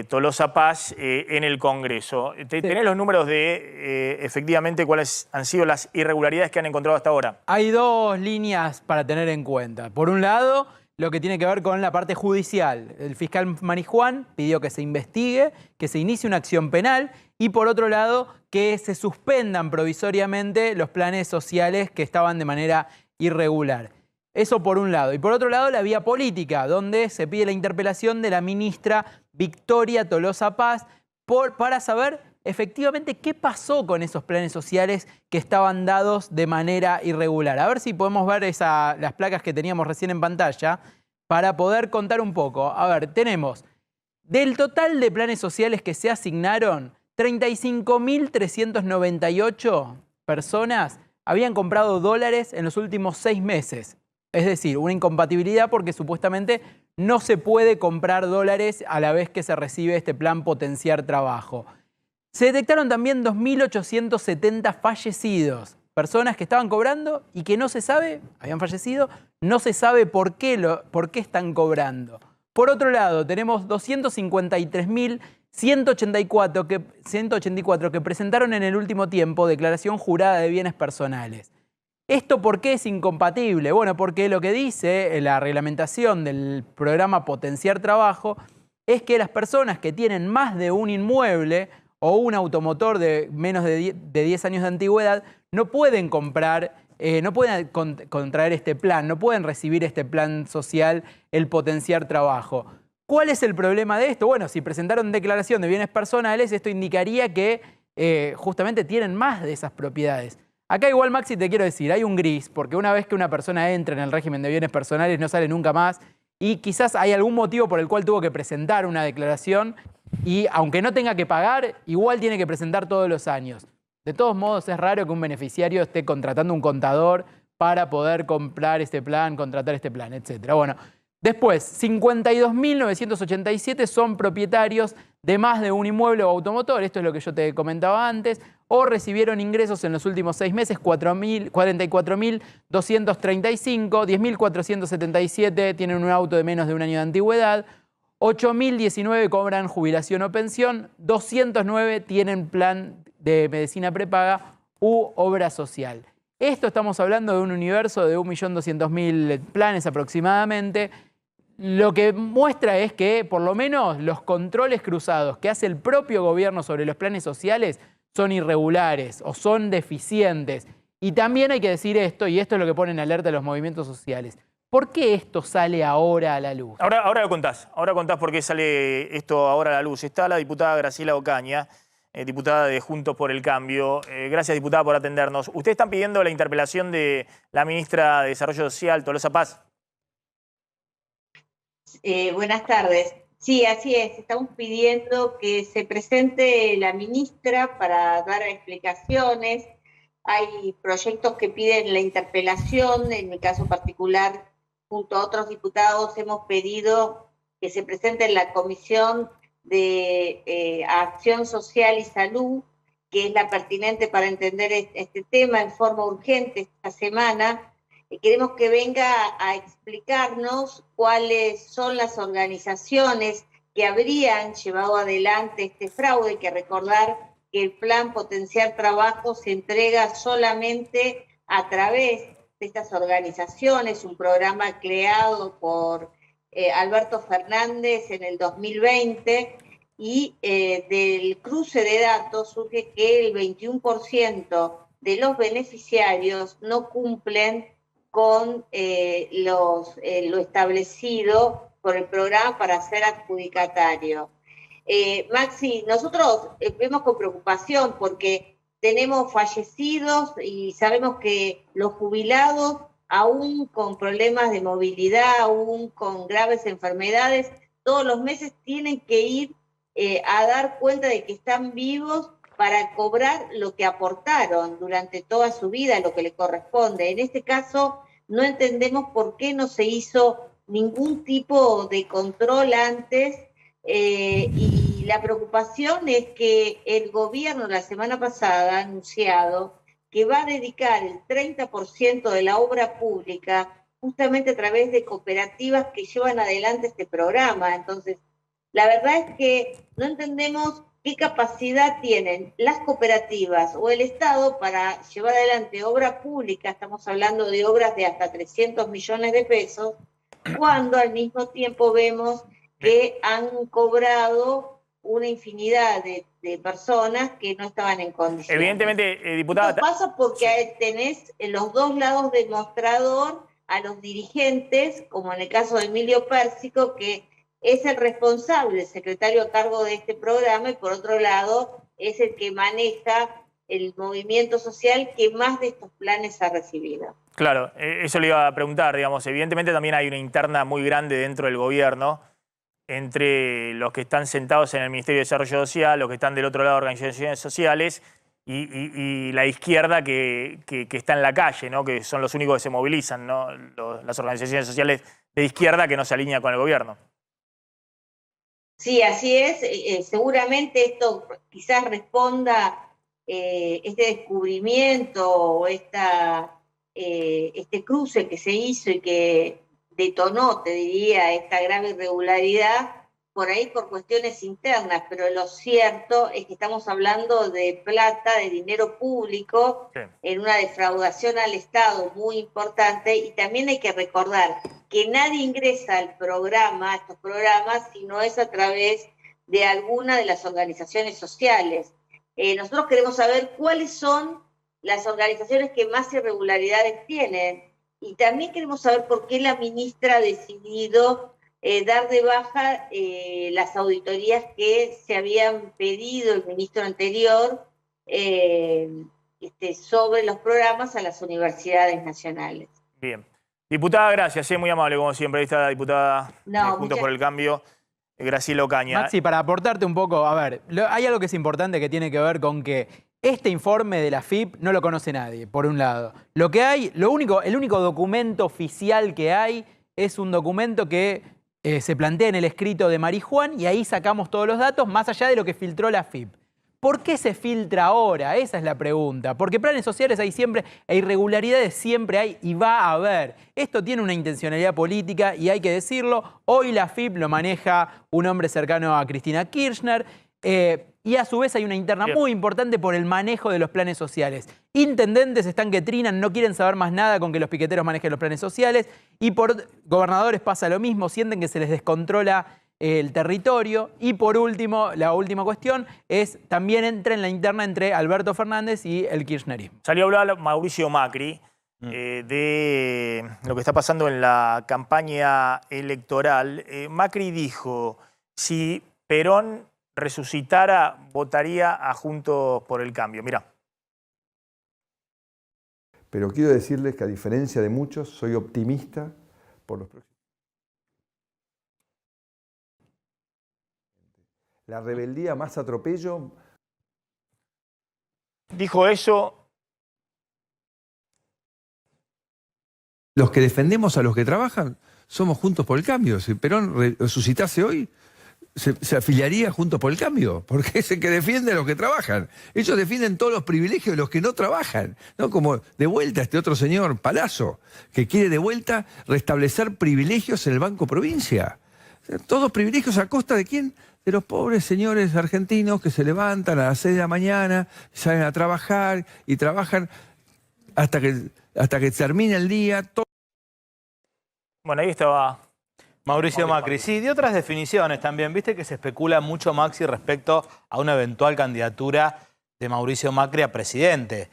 Tolosa Paz, en el Congreso. ¿Tenés los números de efectivamente cuáles han sido las irregularidades que han encontrado hasta ahora? Hay dos líneas para tener en cuenta. Por un lado, lo que tiene que ver con la parte judicial. El fiscal Marijuán pidió que se investigue, que se inicie una acción penal y por otro lado, que se suspendan provisoriamente los planes sociales que estaban de manera irregular. Eso por un lado. Y por otro lado, la vía política, donde se pide la interpelación de la ministra Victoria Tolosa Paz para saber efectivamente qué pasó con esos planes sociales que estaban dados de manera irregular. A ver si podemos ver las placas que teníamos recién en pantalla para poder contar un poco. A ver, tenemos del total de planes sociales que se asignaron, 35.398 personas habían comprado dólares en los últimos 6 meses. Es decir, una incompatibilidad porque supuestamente no se puede comprar dólares a la vez que se recibe este plan Potenciar Trabajo. Se detectaron también 2.870 fallecidos, personas que estaban cobrando y que no se sabe, habían fallecido, no se sabe por qué están cobrando. Por otro lado, tenemos 253.184 que presentaron en el último tiempo declaración jurada de bienes personales. ¿Esto por qué es incompatible? Bueno, porque lo que dice la reglamentación del programa Potenciar Trabajo es que las personas que tienen más de un inmueble o un automotor de menos de 10 años de antigüedad no pueden comprar, no pueden contraer este plan, no pueden recibir este plan social, el Potenciar Trabajo. ¿Cuál es el problema de esto? Bueno, si presentaron declaración de bienes personales, esto indicaría que justamente tienen más de esas propiedades. Acá igual, Maxi, te quiero decir, hay un gris, porque una vez que una persona entra en el régimen de bienes personales no sale nunca más y quizás hay algún motivo por el cual tuvo que presentar una declaración y aunque no tenga que pagar, igual tiene que presentar todos los años. De todos modos, es raro que un beneficiario esté contratando un contador para poder comprar este plan, contratar este plan, etc. Bueno, después, 52.987 son propietarios de más de un inmueble o automotor. Esto es lo que yo te comentaba antes. o recibieron ingresos en los últimos 6 meses 44.235, 10.477 tienen un auto de menos de un año de antigüedad, 8.019 cobran jubilación o pensión, 209 tienen plan de medicina prepaga u obra social. Esto estamos hablando de un universo de 1.200.000 planes aproximadamente. Lo que muestra es que por lo menos los controles cruzados que hace el propio gobierno sobre los planes sociales son irregulares o son deficientes. Y también hay que decir esto, y esto es lo que pone en alerta a los movimientos sociales. ¿Por qué esto sale ahora a la luz? Ahora lo contás. Ahora contás por qué sale esto ahora a la luz. Está la diputada Graciela Ocaña, diputada de Juntos por el Cambio. Gracias, diputada, por atendernos. Ustedes están pidiendo la interpelación de la ministra de Desarrollo Social, Tolosa Paz. Buenas tardes. Sí, así es. Estamos pidiendo que se presente la ministra para dar explicaciones. Hay proyectos que piden la interpelación. En mi caso particular, junto a otros diputados, hemos pedido que se presente en la Comisión de Acción Social y Salud, que es la pertinente para entender este tema en forma urgente esta semana. Queremos que venga a explicarnos cuáles son las organizaciones que habrían llevado adelante este fraude. Hay que recordar que el plan Potenciar Trabajo se entrega solamente a través de estas organizaciones, un programa creado por Alberto Fernández en el 2020, y del cruce de datos surge que el 21% de los beneficiarios no cumplen con lo establecido por el programa para ser adjudicatario. Maxi, nosotros vemos con preocupación porque tenemos fallecidos y sabemos que los jubilados, aún con problemas de movilidad, aún con graves enfermedades, todos los meses tienen que ir a dar cuenta de que están vivos para cobrar lo que aportaron durante toda su vida, lo que le corresponde. En este caso, no entendemos por qué no se hizo ningún tipo de control antes, y la preocupación es que el gobierno la semana pasada ha anunciado que va a dedicar el 30% de la obra pública justamente a través de cooperativas que llevan adelante este programa. Entonces, la verdad es que no entendemos qué capacidad tienen las cooperativas o el Estado para llevar adelante obra pública. Estamos hablando de obras de hasta 300 millones de pesos, cuando al mismo tiempo vemos que han cobrado una infinidad de personas que no estaban en condiciones. Evidentemente, diputada... Esto pasa porque tenés en los dos lados del mostrador a los dirigentes, como en el caso de Emilio Pérsico, que es el responsable, el secretario a cargo de este programa, y por otro lado es el que maneja el movimiento social que más de estos planes ha recibido. Claro, eso le iba a preguntar, digamos. Evidentemente también hay una interna muy grande dentro del gobierno entre los que están sentados en el Ministerio de Desarrollo Social, los que están del otro lado de organizaciones sociales y la izquierda que está en la calle, ¿no? Que son los únicos que se movilizan, ¿no? Las organizaciones sociales de izquierda que no se alinean con el gobierno. Sí, así es. Seguramente esto quizás responda este descubrimiento o este cruce que se hizo y que detonó, te diría, esta grave irregularidad, por ahí por cuestiones internas, pero lo cierto es que estamos hablando de plata, de dinero público, sí, en una defraudación al Estado muy importante. Y también hay que recordar que nadie ingresa al programa, a estos programas, si no es a través de alguna de las organizaciones sociales. Nosotros queremos saber cuáles son las organizaciones que más irregularidades tienen, y también queremos saber por qué la ministra ha decidido dar de baja las auditorías que se habían pedido el ministro anterior sobre los programas a las universidades nacionales. Bien. Diputada, gracias, muy amable como siempre. Ahí está la diputada Juntos por el Cambio, Graciela Ocaña. Maxi, para aportarte un poco, a ver, hay algo que es importante que tiene que ver con que este informe de la AFIP no lo conoce nadie, por un lado. Lo que hay, el único documento oficial que hay es un documento que se plantea en el escrito de Marijuán, y ahí sacamos todos los datos, más allá de lo que filtró la AFIP. ¿Por qué se filtra ahora? Esa es la pregunta. Porque planes sociales hay siempre, e irregularidades siempre hay y va a haber. Esto tiene una intencionalidad política y hay que decirlo. Hoy la AFIP lo maneja un hombre cercano a Cristina Kirchner. Y a su vez hay una interna muy importante por el manejo de los planes sociales. Intendentes están que trinan, no quieren saber más nada con que los piqueteros manejen los planes sociales. Y por gobernadores pasa lo mismo, sienten que se les descontrola el territorio. Y por último, la última cuestión es también entra en la interna entre Alberto Fernández y el kirchnerismo. Salió a hablar Mauricio Macri de lo que está pasando en la campaña electoral. Macri dijo, si Perón resucitara, votaría a Juntos por el Cambio. Mirá. Pero quiero decirles que a diferencia de muchos, soy optimista por los próximos. La rebeldía más atropello. Dijo eso. Los que defendemos a los que trabajan somos Juntos por el Cambio. Si Perón resucitase hoy, se afiliaría Juntos por el Cambio, porque es el que defiende a los que trabajan. Ellos defienden todos los privilegios de los que no trabajan, ¿no? Como de vuelta este otro señor Palazzo, que quiere de vuelta restablecer privilegios en el Banco Provincia. Todos privilegios a costa de ¿quién? De los pobres señores argentinos que se levantan a las 6 de la mañana, salen a trabajar y trabajan hasta que termine el día. Bueno, ahí estaba Mauricio Macri. Sí, de otras definiciones también. Viste que se especula mucho, Maxi, respecto a una eventual candidatura de Mauricio Macri a presidente.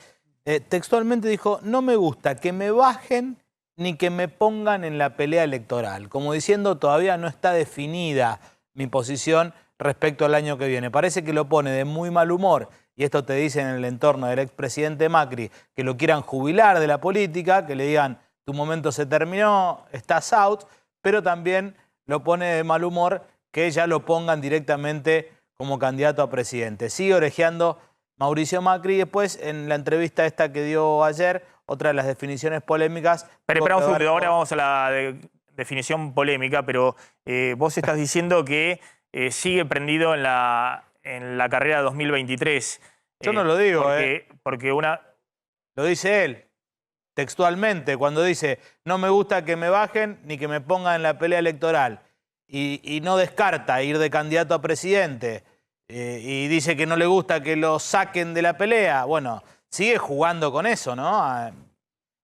Textualmente dijo, no me gusta que me bajen ni que me pongan en la pelea electoral. Como diciendo, todavía no está definida mi posición respecto al año que viene. Parece que lo pone de muy mal humor, y esto te dicen en el entorno del expresidente Macri, que lo quieran jubilar de la política, que le digan, tu momento se terminó, estás out, pero también lo pone de mal humor que ya lo pongan directamente como candidato a presidente. Sigue orejeando Mauricio Macri y después en la entrevista esta que dio ayer, otra de las definiciones polémicas. Pero espera un segundo, ahora vamos a la definición polémica, pero vos estás diciendo que sigue prendido en la carrera 2023. Yo no lo digo, porque lo dice él. Textualmente, cuando dice, no me gusta que me bajen ni que me pongan en la pelea electoral, y no descarta ir de candidato a presidente, y dice que no le gusta que lo saquen de la pelea, bueno, sigue jugando con eso, ¿no?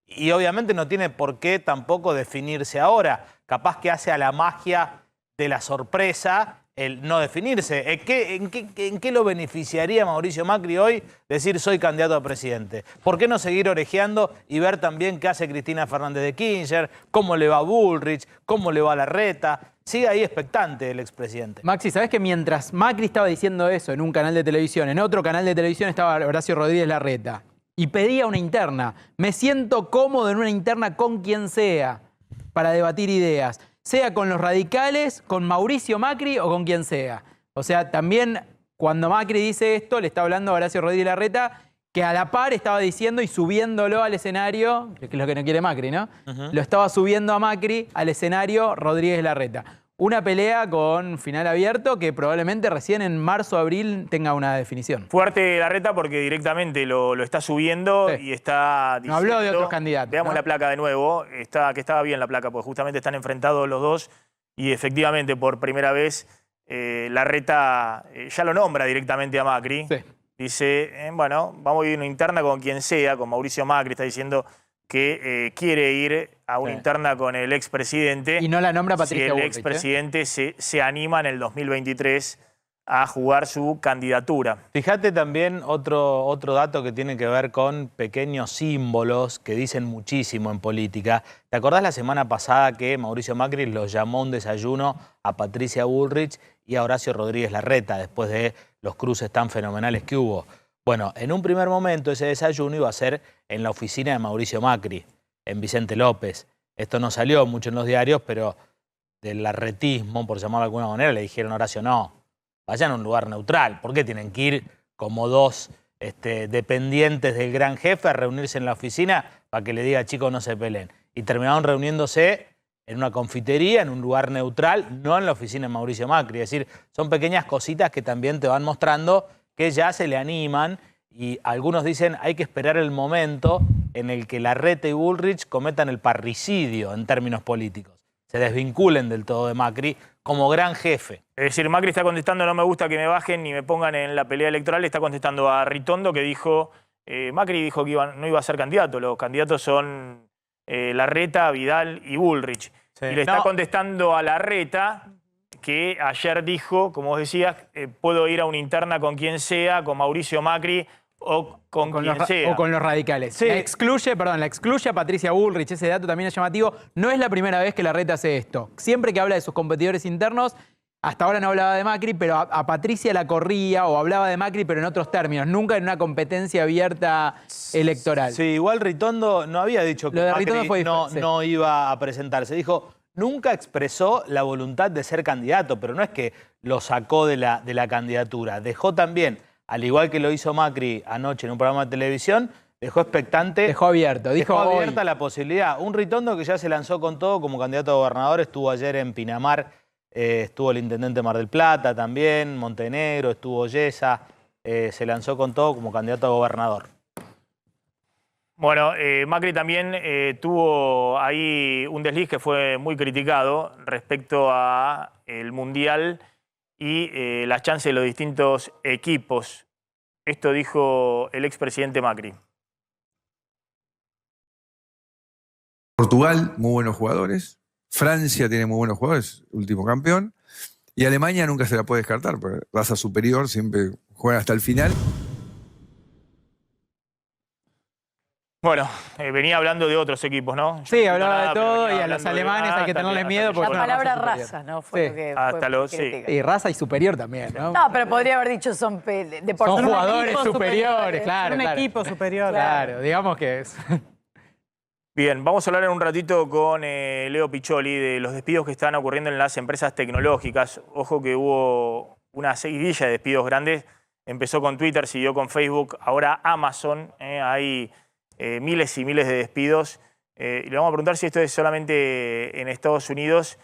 Y obviamente no tiene por qué tampoco definirse ahora, capaz que hace a la magia de la sorpresa el no definirse. ¿En qué lo beneficiaría Mauricio Macri hoy decir soy candidato a presidente? ¿Por qué no seguir orejeando y ver también qué hace Cristina Fernández de Kirchner, cómo le va a Bullrich, cómo le va a Larreta? Sigue ahí expectante el expresidente. Maxi, ¿sabés que mientras Macri estaba diciendo eso en un canal de televisión, en otro canal de televisión estaba Horacio Rodríguez Larreta y pedía una interna? Me siento cómodo en una interna con quien sea para debatir ideas. Sea con los radicales, con Mauricio Macri o con quien sea. O sea, también cuando Macri dice esto, le está hablando a Horacio Rodríguez Larreta, que a la par estaba diciendo y subiéndolo al escenario, que es lo que no quiere Macri, ¿no? Lo estaba subiendo a Macri al escenario Rodríguez Larreta. Una pelea con final abierto que probablemente recién en marzo o abril tenga una definición. Fuerte Larreta porque directamente lo está subiendo y está diciendo... No habló de otros candidatos. Veamos la placa de nuevo, que estaba bien la placa, porque justamente están enfrentados los dos y efectivamente por primera vez Larreta ya lo nombra directamente a Macri. Sí. Dice, bueno, vamos a ir a una interna con quien sea, con Mauricio Macri, está diciendo que quiere ir a una interna con el expresidente. Y no la nombra Patricia Bullrich. Si el expresidente se anima en el 2023 a jugar su candidatura. Fíjate también otro dato que tiene que ver con pequeños símbolos que dicen muchísimo en política. ¿Te acordás la semana pasada que Mauricio Macri los llamó a un desayuno a Patricia Bullrich y a Horacio Rodríguez Larreta después de los cruces tan fenomenales que hubo? Bueno, en un primer momento ese desayuno iba a ser en la oficina de Mauricio Macri, en Vicente López. Esto no salió mucho en los diarios, pero del larretismo, por llamarlo de alguna manera, le dijeron a Horacio, no, vayan a un lugar neutral. ¿Por qué tienen que ir como dos dependientes del gran jefe a reunirse en la oficina para que le diga, chicos, no se peleen? Y terminaron reuniéndose en una confitería, en un lugar neutral, no en la oficina de Mauricio Macri. Es decir, son pequeñas cositas que también te van mostrando que ya se le animan y algunos dicen hay que esperar el momento en el que Larreta y Bullrich cometan el parricidio en términos políticos, se desvinculen del todo de Macri como gran jefe. Es decir, Macri está contestando, no me gusta que me bajen ni me pongan en la pelea electoral, está contestando a Ritondo que dijo, Macri dijo que no iba a ser candidato, los candidatos son Larreta, Vidal y Bullrich. Sí. Y le está contestando a Larreta que ayer dijo, como vos decías, puedo ir a una interna con quien sea, con Mauricio Macri o con quien sea. O con los radicales. Sí. La excluye a Patricia Bullrich, ese dato también es llamativo. No es la primera vez que Larreta hace esto. Siempre que habla de sus competidores internos, hasta ahora no hablaba de Macri, pero a Patricia la corría o hablaba de Macri, pero en otros términos, nunca en una competencia abierta electoral. Sí, igual Ritondo no había dicho que Macri no iba a presentarse. Dijo, nunca expresó la voluntad de ser candidato, pero no es que lo sacó de la candidatura. Dejó también, al igual que lo hizo Macri anoche en un programa de televisión, dejó expectante. Dejó abierto. Dejó abierta la posibilidad. Un Ritondo que ya se lanzó con todo como candidato a gobernador, estuvo ayer en Pinamar. Estuvo el intendente Mar del Plata también, Montenegro, estuvo Yesa, se lanzó con todo como candidato a gobernador. Bueno, Macri también tuvo ahí un desliz que fue muy criticado respecto a el Mundial y las chances de los distintos equipos. Esto dijo el expresidente Macri. Portugal, muy buenos jugadores. Francia tiene muy buenos jugadores, último campeón. Y Alemania nunca se la puede descartar, porque raza superior, siempre juegan hasta el final. Bueno, venía hablando de otros equipos, ¿no? Sí, hablaba de todo y a los alemanes hay que tenerles miedo. La palabra raza, raza, ¿no? Fue lo que hasta los, y raza y superior también, ¿no? No, pero podría haber dicho son jugadores superiores, claro. Un equipo superior. Claro, digamos que es... Bien, vamos a hablar en un ratito con Leo Piccioli de los despidos que están ocurriendo en las empresas tecnológicas. Ojo que hubo una seguidilla de despidos grandes. Empezó con Twitter, siguió con Facebook, ahora Amazon. Hay miles y miles de despidos. Y le vamos a preguntar si esto es solamente en Estados Unidos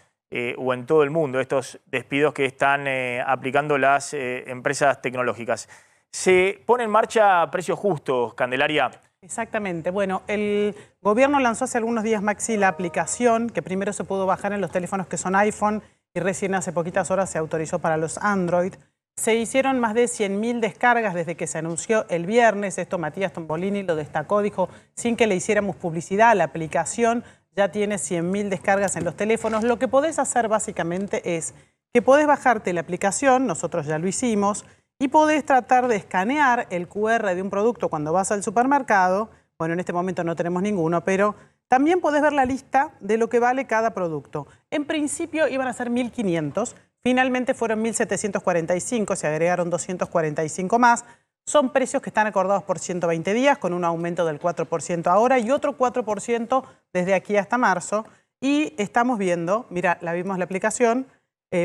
o en todo el mundo, estos despidos que están aplicando las empresas tecnológicas. Se pone en marcha precios justos, Candelaria. Exactamente. Bueno, el gobierno lanzó hace algunos días, Maxi, la aplicación que primero se pudo bajar en los teléfonos que son iPhone y recién hace poquitas horas se autorizó para los Android. Se hicieron más de 100.000 descargas desde que se anunció el viernes. Esto Matías Tombolini lo destacó, dijo, sin que le hiciéramos publicidad, la aplicación ya tiene 100.000 descargas en los teléfonos. Lo que podés hacer básicamente es que podés bajarte la aplicación, nosotros ya lo hicimos, y podés tratar de escanear el QR de un producto cuando vas al supermercado. Bueno, en este momento no tenemos ninguno, pero también podés ver la lista de lo que vale cada producto. En principio iban a ser 1.500, finalmente fueron 1.745, se agregaron 245 más. Son precios que están acordados por 120 días, con un aumento del 4% ahora y otro 4% desde aquí hasta marzo. Y estamos viendo, mira, vimos la aplicación,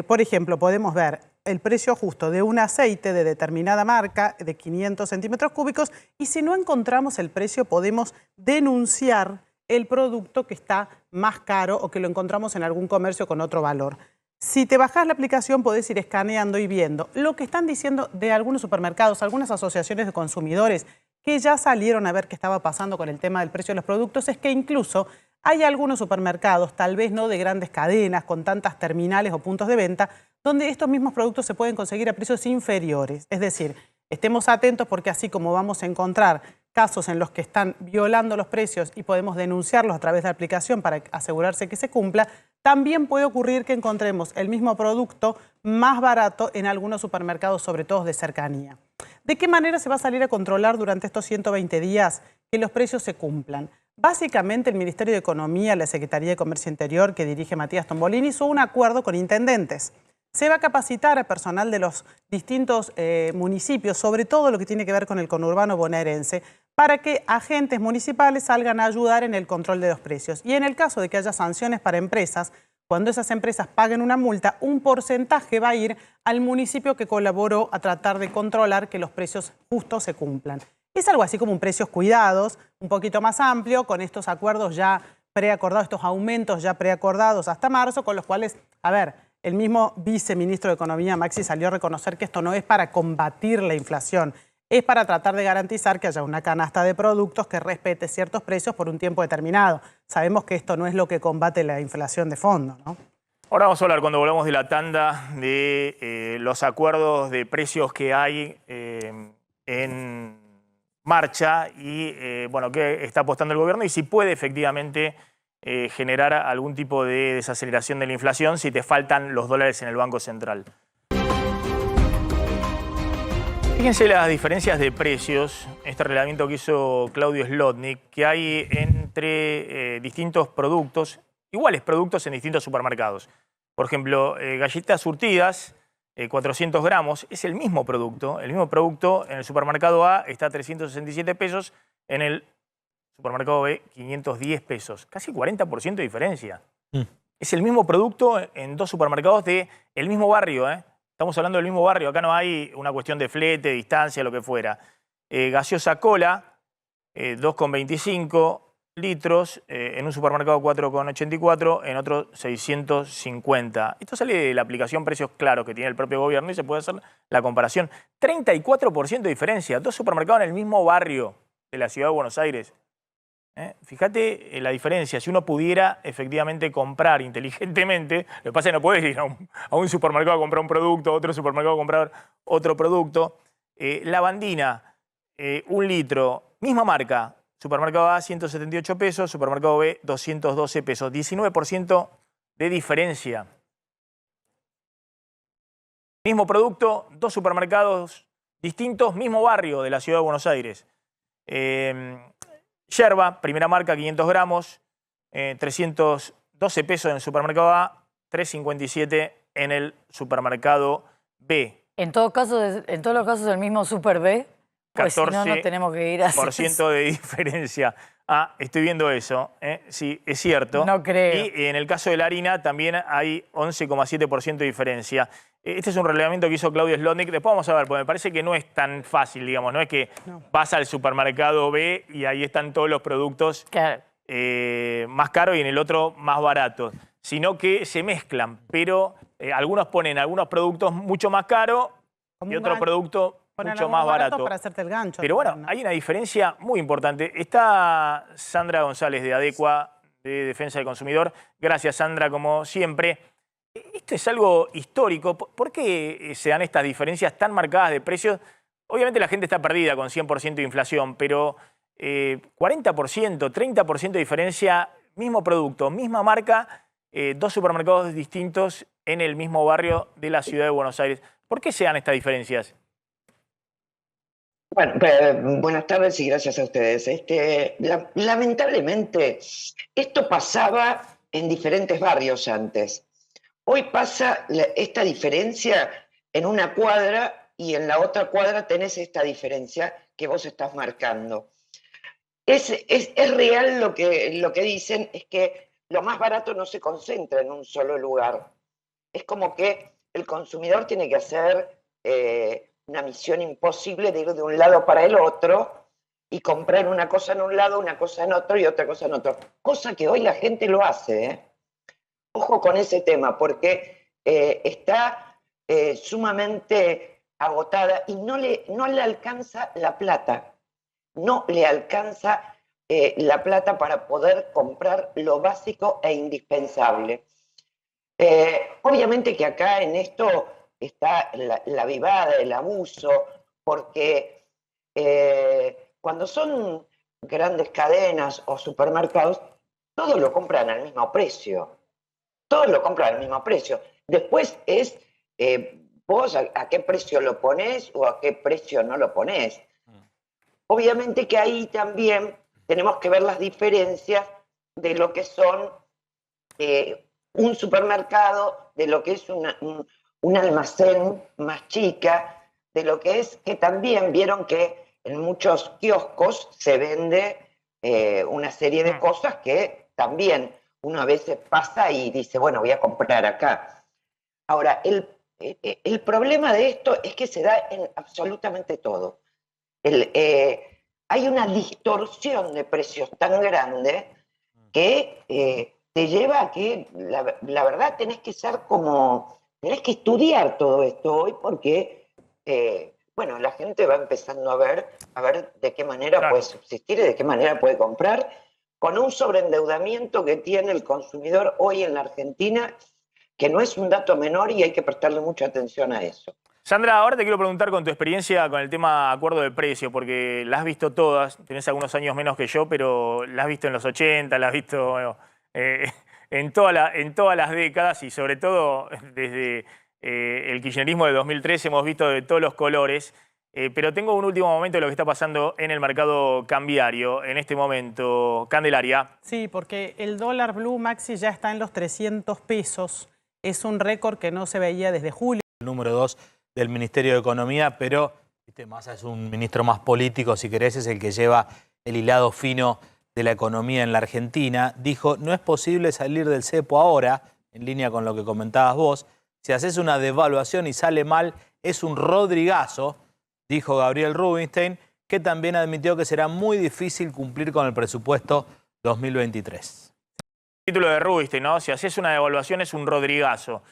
por ejemplo, podemos ver el precio justo de un aceite de determinada marca de 500 centímetros cúbicos y si no encontramos el precio podemos denunciar el producto que está más caro o que lo encontramos en algún comercio con otro valor. Si te bajás la aplicación podés ir escaneando y viendo lo que están diciendo de algunos supermercados, algunas asociaciones de consumidores que ya salieron a ver qué estaba pasando con el tema del precio de los productos, es que incluso hay algunos supermercados, tal vez no de grandes cadenas, con tantas terminales o puntos de venta, donde estos mismos productos se pueden conseguir a precios inferiores. Es decir, estemos atentos porque así como vamos a encontrar casos en los que están violando los precios y podemos denunciarlos a través de la aplicación para asegurarse que se cumpla, también puede ocurrir que encontremos el mismo producto más barato en algunos supermercados, sobre todo de cercanía. ¿De qué manera se va a salir a controlar durante estos 120 días que los precios se cumplan? Básicamente el Ministerio de Economía, la Secretaría de Comercio Interior que dirige Matías Tombolini, hizo un acuerdo con intendentes. Se va a capacitar a personal de los distintos municipios, sobre todo lo que tiene que ver con el conurbano bonaerense, para que agentes municipales salgan a ayudar en el control de los precios. Y en el caso de que haya sanciones para empresas, cuando esas empresas paguen una multa, un porcentaje va a ir al municipio que colaboró a tratar de controlar que los precios justos se cumplan. Es algo así como un precios cuidados, un poquito más amplio, con estos acuerdos ya preacordados, estos aumentos ya preacordados hasta marzo, con los cuales, a ver, El mismo viceministro de Economía, Maxi, salió a reconocer que esto no es para combatir la inflación, es para tratar de garantizar que haya una canasta de productos que respete ciertos precios por un tiempo determinado. Sabemos que esto no es lo que combate la inflación de fondo, ¿no? Ahora vamos a hablar, cuando volvamos de la tanda, de los acuerdos de precios que hay en marcha y bueno, qué está apostando el gobierno y si puede efectivamente generar algún tipo de desaceleración de la inflación si te faltan los dólares en el Banco Central. Fíjense las diferencias de precios, este relevamiento que hizo Claudio Slotnick, que hay entre distintos productos, iguales productos en distintos supermercados. Por ejemplo, galletas surtidas, 400 gramos, es el mismo producto. El mismo producto en el supermercado A está a 367 pesos, en el supermercado B 510 pesos. Casi 40% de diferencia. Es el mismo producto en dos supermercados del mismo barrio, ¿eh? Estamos hablando del mismo barrio. Acá no hay una cuestión de flete, distancia, lo que fuera. Gaseosa Cola, 2,25 litros, en un supermercado 4,84, en otro 650. Esto sale de la aplicación Precios Claros que tiene el propio gobierno y se puede hacer la comparación. 34% de diferencia, dos supermercados en el mismo barrio de la ciudad de Buenos Aires. Fíjate la diferencia, si uno pudiera efectivamente comprar inteligentemente, lo que pasa es que no puedes ir a un supermercado a comprar un producto, a otro supermercado a comprar otro producto. Lavandina, 1 litro, misma marca, supermercado A 178 pesos, supermercado B 212 pesos, 19% de diferencia. Mismo producto, dos supermercados distintos, mismo barrio de la ciudad de Buenos Aires. Yerba, primera marca, 500 gramos, 312 pesos en el supermercado A, 357 en el supermercado B. En todos los casos el mismo Super B, pues si no, no tenemos que ir a 14% de diferencia. Ah, estoy viendo eso. Sí, es cierto. No creo. Y en el caso de la harina también hay 11,7% de diferencia. Este es un relevamiento que hizo Claudio Slotnick. Después vamos a ver, porque me parece que no es tan fácil, digamos. No es que vas al supermercado B y ahí están todos los productos más caros y en el otro más baratos. Sino que se mezclan, pero algunos ponen algunos productos mucho más caros y otros productos mucho más barato. Para hacerte el gancho. Pero bueno, hay una diferencia muy importante. Está Sandra González de ADECUA, de Defensa del Consumidor. Gracias, Sandra, como siempre. Esto es algo histórico. ¿Por qué se dan estas diferencias tan marcadas de precios? Obviamente la gente está perdida con 100% de inflación, pero 40%, 30% de diferencia, mismo producto, misma marca, dos supermercados distintos en el mismo barrio de la ciudad de Buenos Aires. ¿Por qué se dan estas diferencias? Bueno, buenas tardes y gracias a ustedes. Lamentablemente, esto pasaba en diferentes barrios antes. Hoy pasa esta diferencia en una cuadra y en la otra cuadra tenés esta diferencia que vos estás marcando. Es real lo que dicen, es que lo más barato no se concentra en un solo lugar. Es como que el consumidor tiene que hacer una misión imposible de ir de un lado para el otro y comprar una cosa en un lado, una cosa en otro y otra cosa en otro. Cosa que hoy la gente lo hace, ¿eh? Ojo con ese tema, porque está sumamente agotada y no le alcanza la plata. No le alcanza la plata para poder comprar lo básico e indispensable. Obviamente que acá en esto está la vivada, el abuso, porque cuando son grandes cadenas o supermercados, todos lo compran al mismo precio. Todos lo compran al mismo precio. Después es vos a qué precio lo ponés o a qué precio no lo ponés. Obviamente que ahí también tenemos que ver las diferencias de lo que son un supermercado, de lo que es un almacén más chica, de lo que es que también vieron que en muchos kioscos se vende una serie de cosas que también uno a veces pasa y dice, bueno, voy a comprar acá. Ahora, el problema de esto es que se da en absolutamente todo. Hay una distorsión de precios tan grande que te lleva a que, la verdad, tenés que estudiar todo esto hoy porque, bueno, la gente va empezando a ver de qué manera puede subsistir y de qué manera puede comprar, con un sobreendeudamiento que tiene el consumidor hoy en la Argentina, que no es un dato menor y hay que prestarle mucha atención a eso. Sandra, ahora te quiero preguntar con tu experiencia con el tema acuerdo de precio, porque la has visto todas, tenés algunos años menos que yo, pero la has visto en los 80, la has visto en todas las décadas y sobre todo desde el kirchnerismo de 2013 hemos visto de todos los colores. Pero tengo un último momento de lo que está pasando en el mercado cambiario en este momento. Candelaria. Sí, porque el dólar blue, Maxi, ya está en los 300 pesos. Es un récord que no se veía desde julio. El número 2 del Ministerio de Economía, pero Massa es un ministro más político, si querés, es el que lleva el hilado fino de la economía en la Argentina. Dijo, no es posible salir del cepo ahora, en línea con lo que comentabas vos. Si haces una devaluación y sale mal, es un rodrigazo, dijo Gabriel Rubinstein, que también admitió que será muy difícil cumplir con el presupuesto 2023. El título de Rubinstein, ¿no? Si haces una devaluación es un rodrigazo.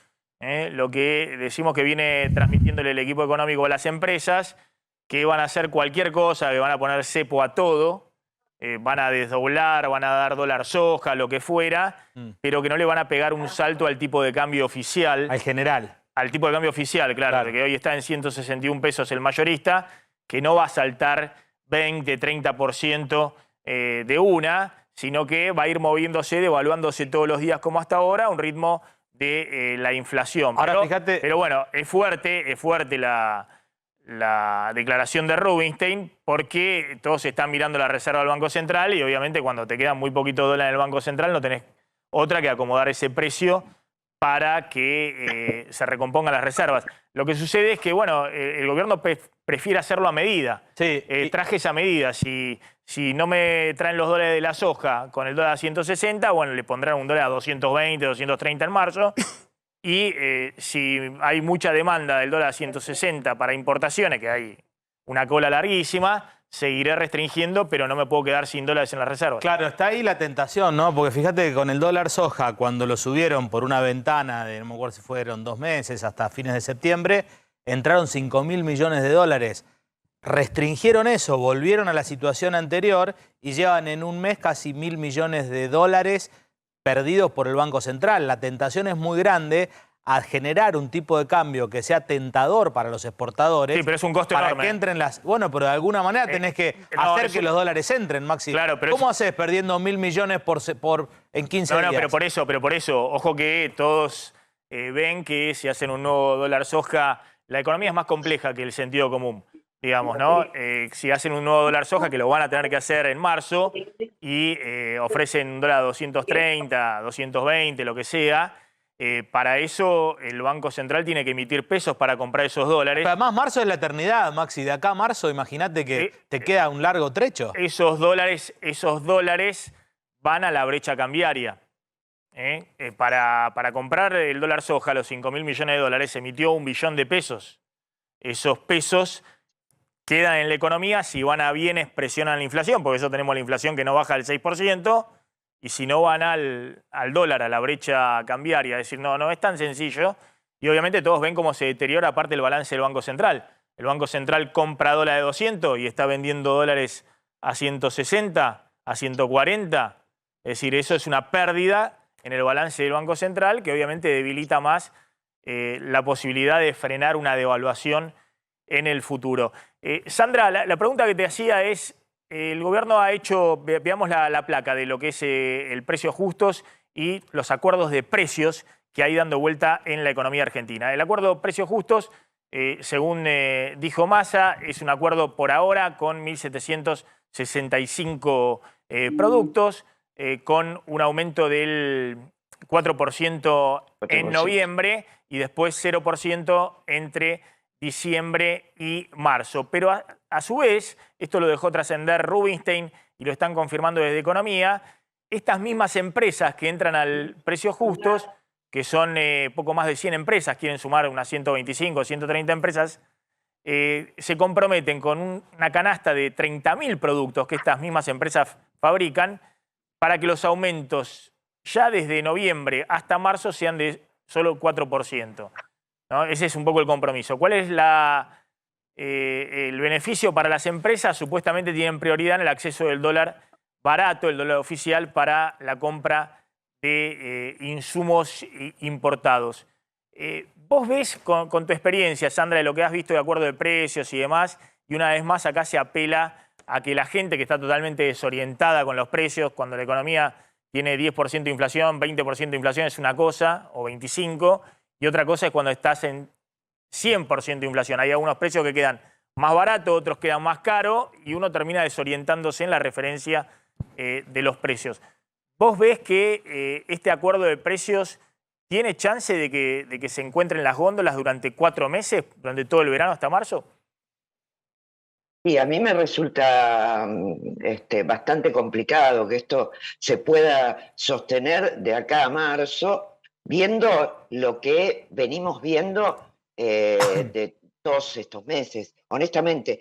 Lo que decimos que viene transmitiéndole el equipo económico a las empresas, que van a hacer cualquier cosa, que van a poner cepo a todo, van a desdoblar, van a dar dólar soja, lo que fuera, pero que no le van a pegar un salto al tipo de cambio oficial. Al general. Al tipo de cambio oficial, claro, que hoy está en 161 pesos el mayorista, que no va a saltar 20, 30% de una, sino que va a ir moviéndose, devaluándose todos los días como hasta ahora, a un ritmo de la inflación. Ahora fíjate... Pero bueno, es fuerte la declaración de Rubinstein porque todos están mirando la reserva del Banco Central y obviamente cuando te quedan muy poquito dólar en el Banco Central no tenés otra que acomodar ese precio para que se recompongan las reservas. Lo que sucede es que, bueno, el gobierno prefiere hacerlo a medida. Sí. Traje esa medida. Si no me traen los dólares de la soja con el dólar a 160, bueno, le pondrán un dólar a 220, 230 en marzo. Y si hay mucha demanda del dólar a 160 para importaciones, que hay una cola larguísima, seguiré restringiendo, pero no me puedo quedar sin dólares en las reservas. Claro, está ahí la tentación, ¿no? Porque fíjate que con el dólar soja, cuando lo subieron por una ventana de, no me acuerdo si fueron 2 meses, hasta fines de septiembre, entraron 5.000 millones de dólares. Restringieron eso, volvieron a la situación anterior y llevan en un mes casi 1.000 millones de dólares perdidos por el Banco Central. La tentación es muy grande a generar un tipo de cambio que sea tentador para los exportadores. Sí, pero es un costo para enorme. Que entren las... Bueno, pero de alguna manera tenés que hacer que los dólares entren, Maxi. Claro, pero ¿Cómo haces perdiendo 1.000 millones en 15 días? No, pero por eso, ojo que todos ven que si hacen un nuevo dólar soja, la economía es más compleja que el sentido común, digamos, ¿no? Si hacen un nuevo dólar soja, que lo van a tener que hacer en marzo, y ofrecen un dólar a 230, 220, lo que sea, para eso el Banco Central tiene que emitir pesos para comprar esos dólares. Pero además marzo es la eternidad, Maxi. De acá a marzo, imagínate que te queda un largo trecho. Esos dólares van a la brecha cambiaria. Para comprar el dólar soja, los 5.000 millones de dólares, se emitió 1 billón de pesos. Esos pesos quedan en la economía, si van a bienes presionan la inflación, porque eso tenemos la inflación que no baja del 6%, y si no van al dólar, a la brecha cambiaria. Es decir, no es tan sencillo. Y obviamente todos ven cómo se deteriora aparte el balance del Banco Central. El Banco Central compra dólares de 200 y está vendiendo dólares a 160, a 140. Es decir, eso es una pérdida en el balance del Banco Central que obviamente debilita más la posibilidad de frenar una devaluación en el futuro. Sandra, la pregunta que te hacía es, el gobierno ha hecho, veamos la placa de lo que es el precios justos y los acuerdos de precios que hay dando vuelta en la economía argentina. El acuerdo de precios justos, según dijo Massa, es un acuerdo por ahora con 1.765 productos, con un aumento del 4% en noviembre y después 0% entre diciembre y marzo. Pero a su vez, esto lo dejó trascender Rubinstein y lo están confirmando desde Economía, estas mismas empresas que entran al precios justos, que son poco más de 100 empresas, quieren sumar unas 125, 130 empresas, se comprometen con una canasta de 30.000 productos que estas mismas empresas fabrican para que los aumentos ya desde noviembre hasta marzo sean de solo 4%. ¿No? Ese es un poco el compromiso. ¿Cuál es el beneficio para las empresas? Supuestamente tienen prioridad en el acceso del dólar barato, el dólar oficial, para la compra de insumos importados. Vos ves con tu experiencia, Sandra, de lo que has visto de acuerdo de precios y demás, y una vez más acá se apela a que la gente que está totalmente desorientada con los precios, cuando la economía tiene 10% de inflación, 20% de inflación es una cosa, o 25%, y otra cosa es cuando estás en 100% de inflación. Hay algunos precios que quedan más baratos, otros quedan más caros, y uno termina desorientándose en la referencia de los precios. ¿Vos ves que este acuerdo de precios tiene chance de que se encuentren las góndolas durante 4 meses, durante todo el verano hasta marzo? Sí, a mí me resulta bastante complicado que esto se pueda sostener de acá a marzo, viendo lo que venimos viendo de todos estos meses. Honestamente,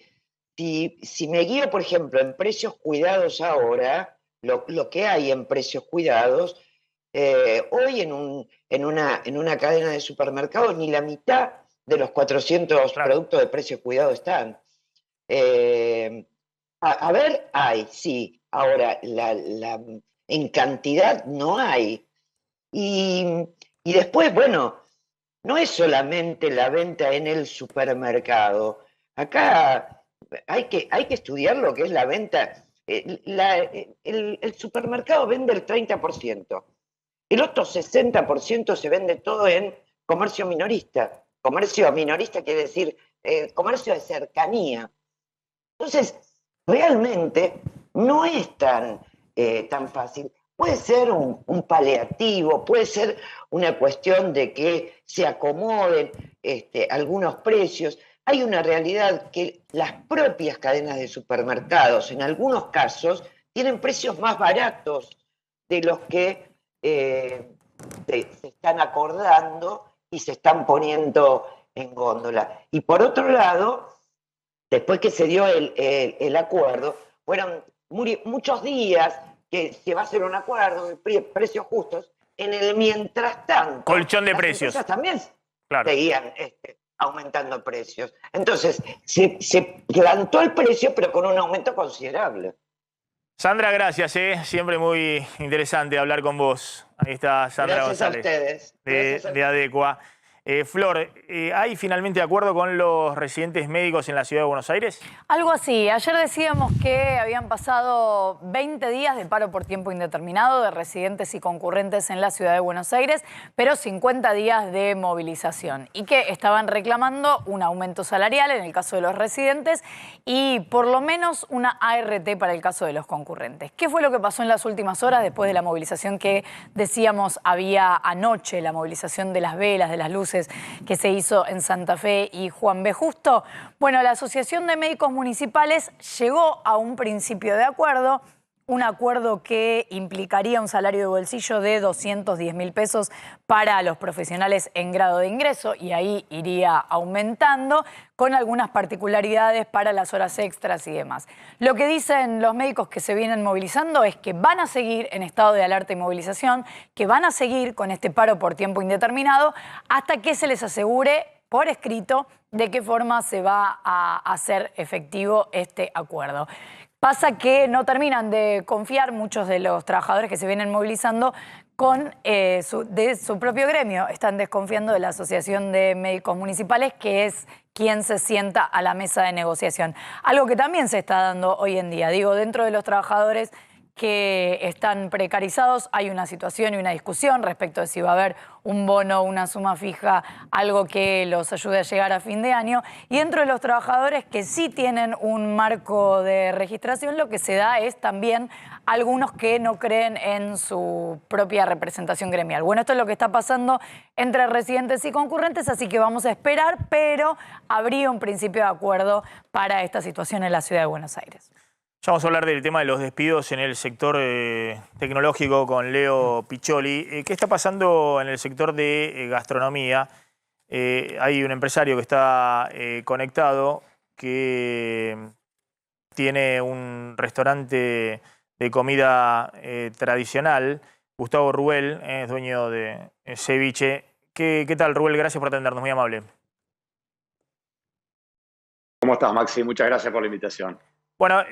si me guío, por ejemplo, en precios cuidados ahora, lo que hay en precios cuidados, hoy en una cadena de supermercados ni la mitad de los 400 productos de precios cuidados están. A ver, hay, sí. Ahora, en cantidad no hay. Y después, bueno, no es solamente la venta en el supermercado. Acá hay que estudiar lo que es la venta. El supermercado vende el 30%. El otro 60% se vende todo en comercio minorista. Comercio minorista quiere decir comercio de cercanía. Entonces, realmente no es tan fácil. Puede ser un paliativo, puede ser una cuestión de que se acomoden algunos precios. Hay una realidad que las propias cadenas de supermercados, en algunos casos, tienen precios más baratos de los que se están acordando y se están poniendo en góndola. Y por otro lado, después que se dio el acuerdo, fueron muchos días que se va a hacer un acuerdo de precios justos. En el mientras tanto, colchón de precios también claro. Seguían aumentando precios. Entonces, se plantó el precio, pero con un aumento considerable. Sandra, gracias. Siempre muy interesante hablar con vos. Ahí está Sandra González. Gracias a ustedes. De Adecua. Flor, ¿hay finalmente acuerdo con los residentes médicos en la Ciudad de Buenos Aires? Algo así. Ayer decíamos que habían pasado 20 días de paro por tiempo indeterminado de residentes y concurrentes en la Ciudad de Buenos Aires, pero 50 días de movilización y que estaban reclamando un aumento salarial en el caso de los residentes y por lo menos una ART para el caso de los concurrentes. ¿Qué fue lo que pasó en las últimas horas después de la movilización que decíamos había anoche, la movilización de las velas, de las luces que se hizo en Santa Fe y Juan B. Justo? Bueno, la Asociación de Médicos Municipales llegó a un principio de acuerdo, un acuerdo que implicaría un salario de bolsillo de 210.000 pesos para los profesionales en grado de ingreso y ahí iría aumentando con algunas particularidades para las horas extras y demás. Lo que dicen los médicos que se vienen movilizando es que van a seguir en estado de alerta y movilización, que van a seguir con este paro por tiempo indeterminado hasta que se les asegure por escrito de qué forma se va a hacer efectivo este acuerdo. Pasa que no terminan de confiar muchos de los trabajadores que se vienen movilizando de su propio gremio. Están desconfiando de la Asociación de Médicos Municipales, que es quien se sienta a la mesa de negociación. Algo que también se está dando hoy en día. Digo, dentro de los trabajadores que están precarizados hay una situación y una discusión respecto de si va a haber un bono, una suma fija, algo que los ayude a llegar a fin de año. Y dentro de los trabajadores que sí tienen un marco de registración, lo que se da es también algunos que no creen en su propia representación gremial. Bueno, esto es lo que está pasando entre residentes y concurrentes, así que vamos a esperar, pero habría un principio de acuerdo para esta situación en la Ciudad de Buenos Aires. Ya vamos a hablar del tema de los despidos en el sector tecnológico con Leo Piccioli. ¿Qué está pasando en el sector de gastronomía? Hay un empresario que está conectado que tiene un restaurante de comida tradicional Gustavo Ruel, es dueño de Ceviche. ¿Qué tal, Ruel? Gracias por atendernos, muy amable. ¿Cómo estás, Maxi? Muchas gracias por la invitación. Bueno,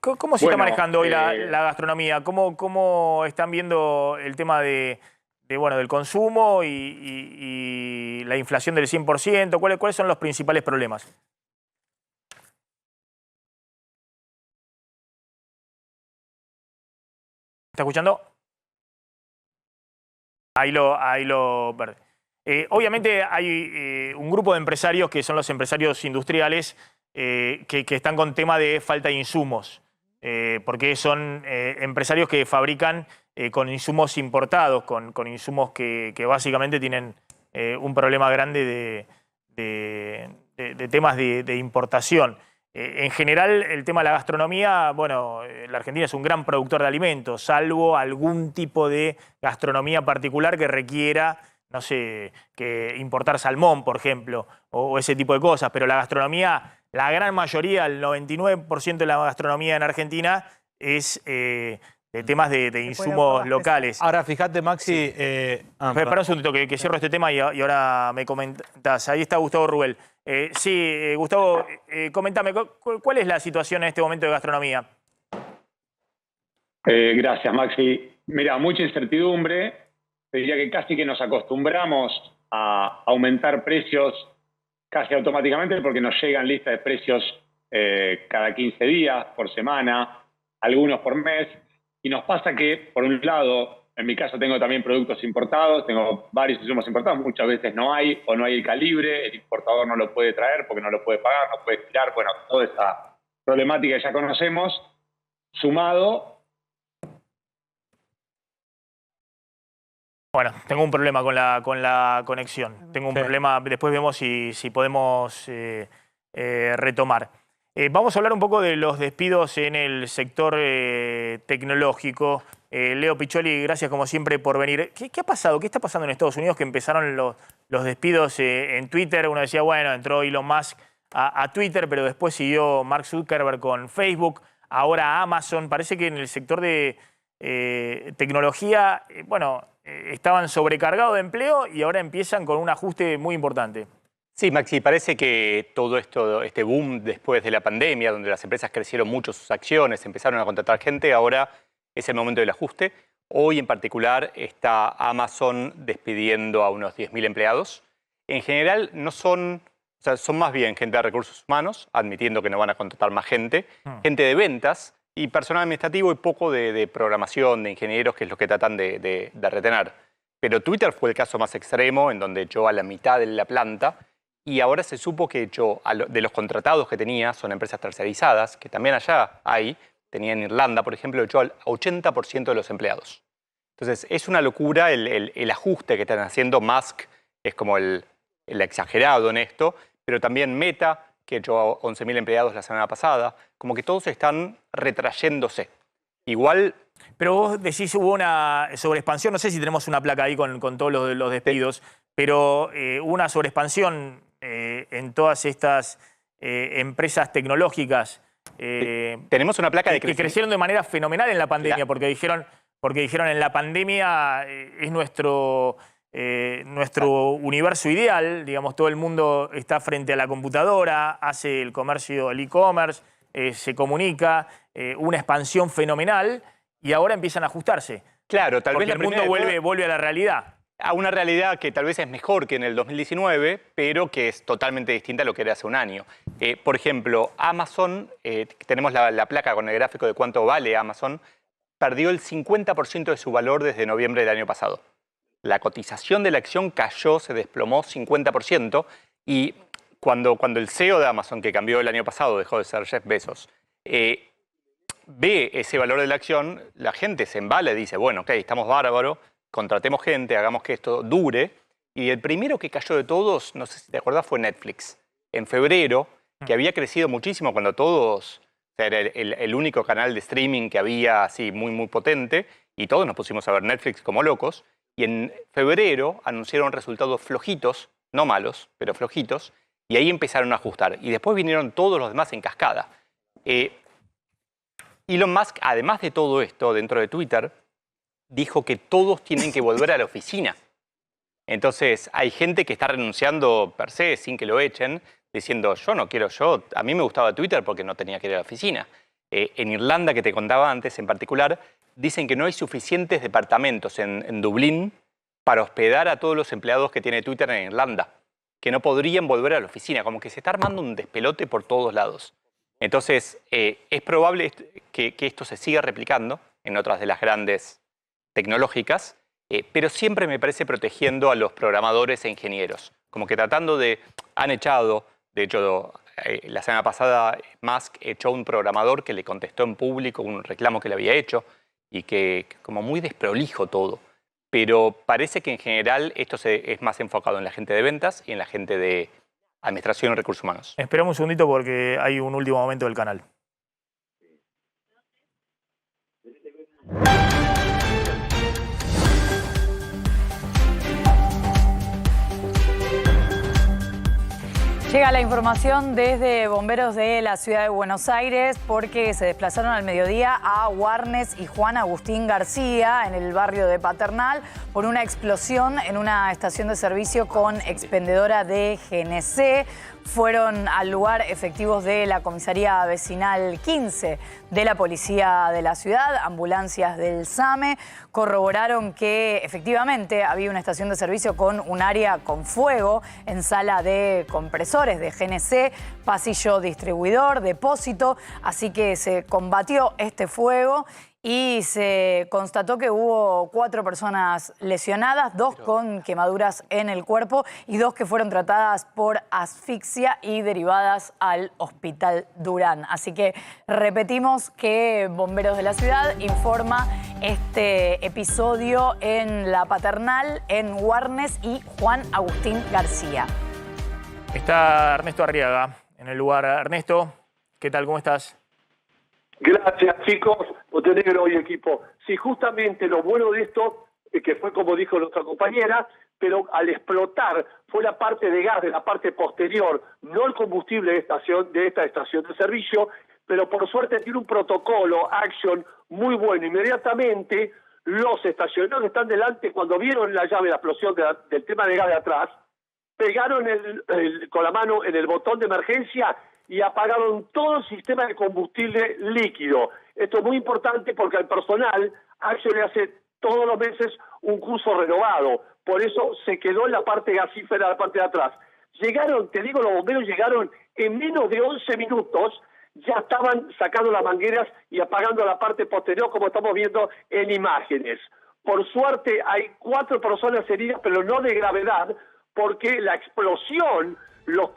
¿cómo se está manejando hoy la gastronomía? ¿Cómo están viendo el tema del consumo y la inflación del 100%? ¿Cuáles son los principales problemas? ¿Está escuchando? Ahí lo perdí. Obviamente hay un grupo de empresarios que son los empresarios industriales que están con tema de falta de insumos, porque son empresarios que fabrican con insumos importados, con insumos que básicamente tienen un problema grande de temas de importación. En general, el tema de la gastronomía, bueno, la Argentina es un gran productor de alimentos, salvo algún tipo de gastronomía particular que requiera, no sé, que importar salmón, por ejemplo, o ese tipo de cosas. Pero la gastronomía, la gran mayoría, el 99% de la gastronomía en Argentina es de temas de insumos locales. Ahora, fíjate, Maxi... Espera un segundito, que cierro este tema y ahora me comentás. Ahí está Gustavo Ruel. Gustavo, comentame, ¿cuál es la situación en este momento de gastronomía? Gracias, Maxi. Mira, mucha incertidumbre. Te diría que casi que nos acostumbramos a aumentar precios casi automáticamente porque nos llegan listas de precios cada 15 días, por semana, algunos por mes. Y nos pasa que, por un lado, en mi caso tengo también productos importados, tengo varios insumos importados, muchas veces no hay o no hay el calibre, el importador no lo puede traer porque no lo puede pagar, no puede tirar, bueno, toda esa problemática que ya conocemos, sumado... Bueno, tengo un problema con la conexión, tengo un problema, después vemos si podemos retomar. Vamos a hablar un poco de los despidos en el sector tecnológico. Leo Piccioli, gracias como siempre por venir. ¿Qué ha pasado? ¿Qué está pasando en Estados Unidos que empezaron los despidos en Twitter? Uno decía, bueno, entró Elon Musk a Twitter, pero después siguió Mark Zuckerberg con Facebook, ahora Amazon. Parece que en el sector de tecnología, estaban sobrecargados de empleo y ahora empiezan con un ajuste muy importante. Sí, Maxi, parece que todo este boom después de la pandemia, donde las empresas crecieron mucho sus acciones, empezaron a contratar gente, ahora es el momento del ajuste. Hoy en particular está Amazon despidiendo a unos 10.000 empleados. En general no son más bien gente de recursos humanos, admitiendo que no van a contratar más gente, gente de ventas y personal administrativo y poco de programación, de ingenieros, que es lo que tratan de retener. Pero Twitter fue el caso más extremo, en donde echó a la mitad de la planta. Y ahora se supo que de los contratados que tenía, son empresas tercerizadas, que también allá tenía en Irlanda, por ejemplo, echó al 80% de los empleados. Entonces, es una locura el ajuste que están haciendo. Musk es como el exagerado en esto, pero también Meta, que echó a 11.000 empleados la semana pasada, como que todos están retrayéndose. Igual... Pero vos decís hubo una sobreexpansión, no sé si tenemos una placa ahí con todos los despidos, pero hubo una sobreexpansión en todas estas empresas tecnológicas. Tenemos una placa que crecieron de manera fenomenal en la pandemia, porque dijeron en la pandemia es nuestro universo ideal, digamos, todo el mundo está frente a la computadora, hace el comercio, el e-commerce, se comunica, una expansión fenomenal y ahora empiezan a ajustarse. Claro, tal vez el mundo vuelve a la realidad. A una realidad que tal vez es mejor que en el 2019, pero que es totalmente distinta a lo que era hace un año. Por ejemplo, Amazon, tenemos la placa con el gráfico de cuánto vale Amazon, perdió el 50% de su valor desde noviembre del año pasado. La cotización de la acción cayó, se desplomó 50%, y cuando el CEO de Amazon, que cambió el año pasado, dejó de ser Jeff Bezos, ve ese valor de la acción, la gente se embala y dice, bueno, ok, estamos bárbaros, contratemos gente, hagamos que esto dure. Y el primero que cayó de todos, no sé si te acordás, fue Netflix. En febrero, que había crecido muchísimo cuando todos, era el único canal de streaming que había así muy, muy potente, y todos nos pusimos a ver Netflix como locos. Y en febrero anunciaron resultados flojitos, no malos, pero flojitos, y ahí empezaron a ajustar. Y después vinieron todos los demás en cascada. Elon Musk, además de todo esto, dentro de Twitter, dijo que todos tienen que volver a la oficina. Entonces, hay gente que está renunciando per se, sin que lo echen, diciendo, yo no quiero, a mí me gustaba Twitter porque no tenía que ir a la oficina. En Irlanda, que te contaba antes en particular, dicen que no hay suficientes departamentos en Dublín para hospedar a todos los empleados que tiene Twitter en Irlanda, que no podrían volver a la oficina, como que se está armando un despelote por todos lados. Entonces, es probable que esto se siga replicando en otras de las grandes tecnológicas, pero siempre me parece protegiendo a los programadores e ingenieros, como que tratando de... Han echado, de hecho, la semana pasada Musk echó a un programador que le contestó en público un reclamo que le había hecho y que como muy desprolijo todo. Pero parece que en general esto es más enfocado en la gente de ventas y en la gente de administración y recursos humanos. Esperamos un segundito porque hay un último momento del canal. Llega la información desde bomberos de la ciudad de Buenos Aires porque se desplazaron al mediodía a Warnes y Juan Agustín García en el barrio de Paternal por una explosión en una estación de servicio con expendedora de GNC. Fueron al lugar efectivos de la comisaría vecinal 15 de la policía de la ciudad, ambulancias del SAME, corroboraron que efectivamente había una estación de servicio con un área con fuego en sala de compresores de GNC, pasillo distribuidor, depósito, así que se combatió este fuego y se constató que hubo 4 personas lesionadas, 2 con quemaduras en el cuerpo y 2 que fueron tratadas por asfixia y derivadas al Hospital Durán. Así que repetimos que Bomberos de la Ciudad informa este episodio en La Paternal, en Warnes y Juan Agustín García. Está Ernesto Arriaga en el lugar. Ernesto, ¿qué tal? ¿Cómo estás? Gracias, chicos, Montenegro y equipo. Sí, justamente lo bueno de esto, que fue como dijo nuestra compañera, pero al explotar fue la parte de gas de la parte posterior, no el combustible de esta estación de servicio, pero por suerte tiene un protocolo, Action, muy bueno. Inmediatamente los estacionarios que están delante, cuando vieron la llave de la explosión del tema de gas de atrás, pegaron con la mano en el botón de emergencia y apagaron todo el sistema de combustible líquido. Esto es muy importante porque al personal Action le hace todos los meses un curso renovado. Por eso se quedó en la parte gasífera, la parte de atrás. Llegaron, te digo, los bomberos llegaron en menos de 11 minutos, ya estaban sacando las mangueras y apagando la parte posterior, como estamos viendo en imágenes. Por suerte hay 4 personas heridas, pero no de gravedad, porque la explosión los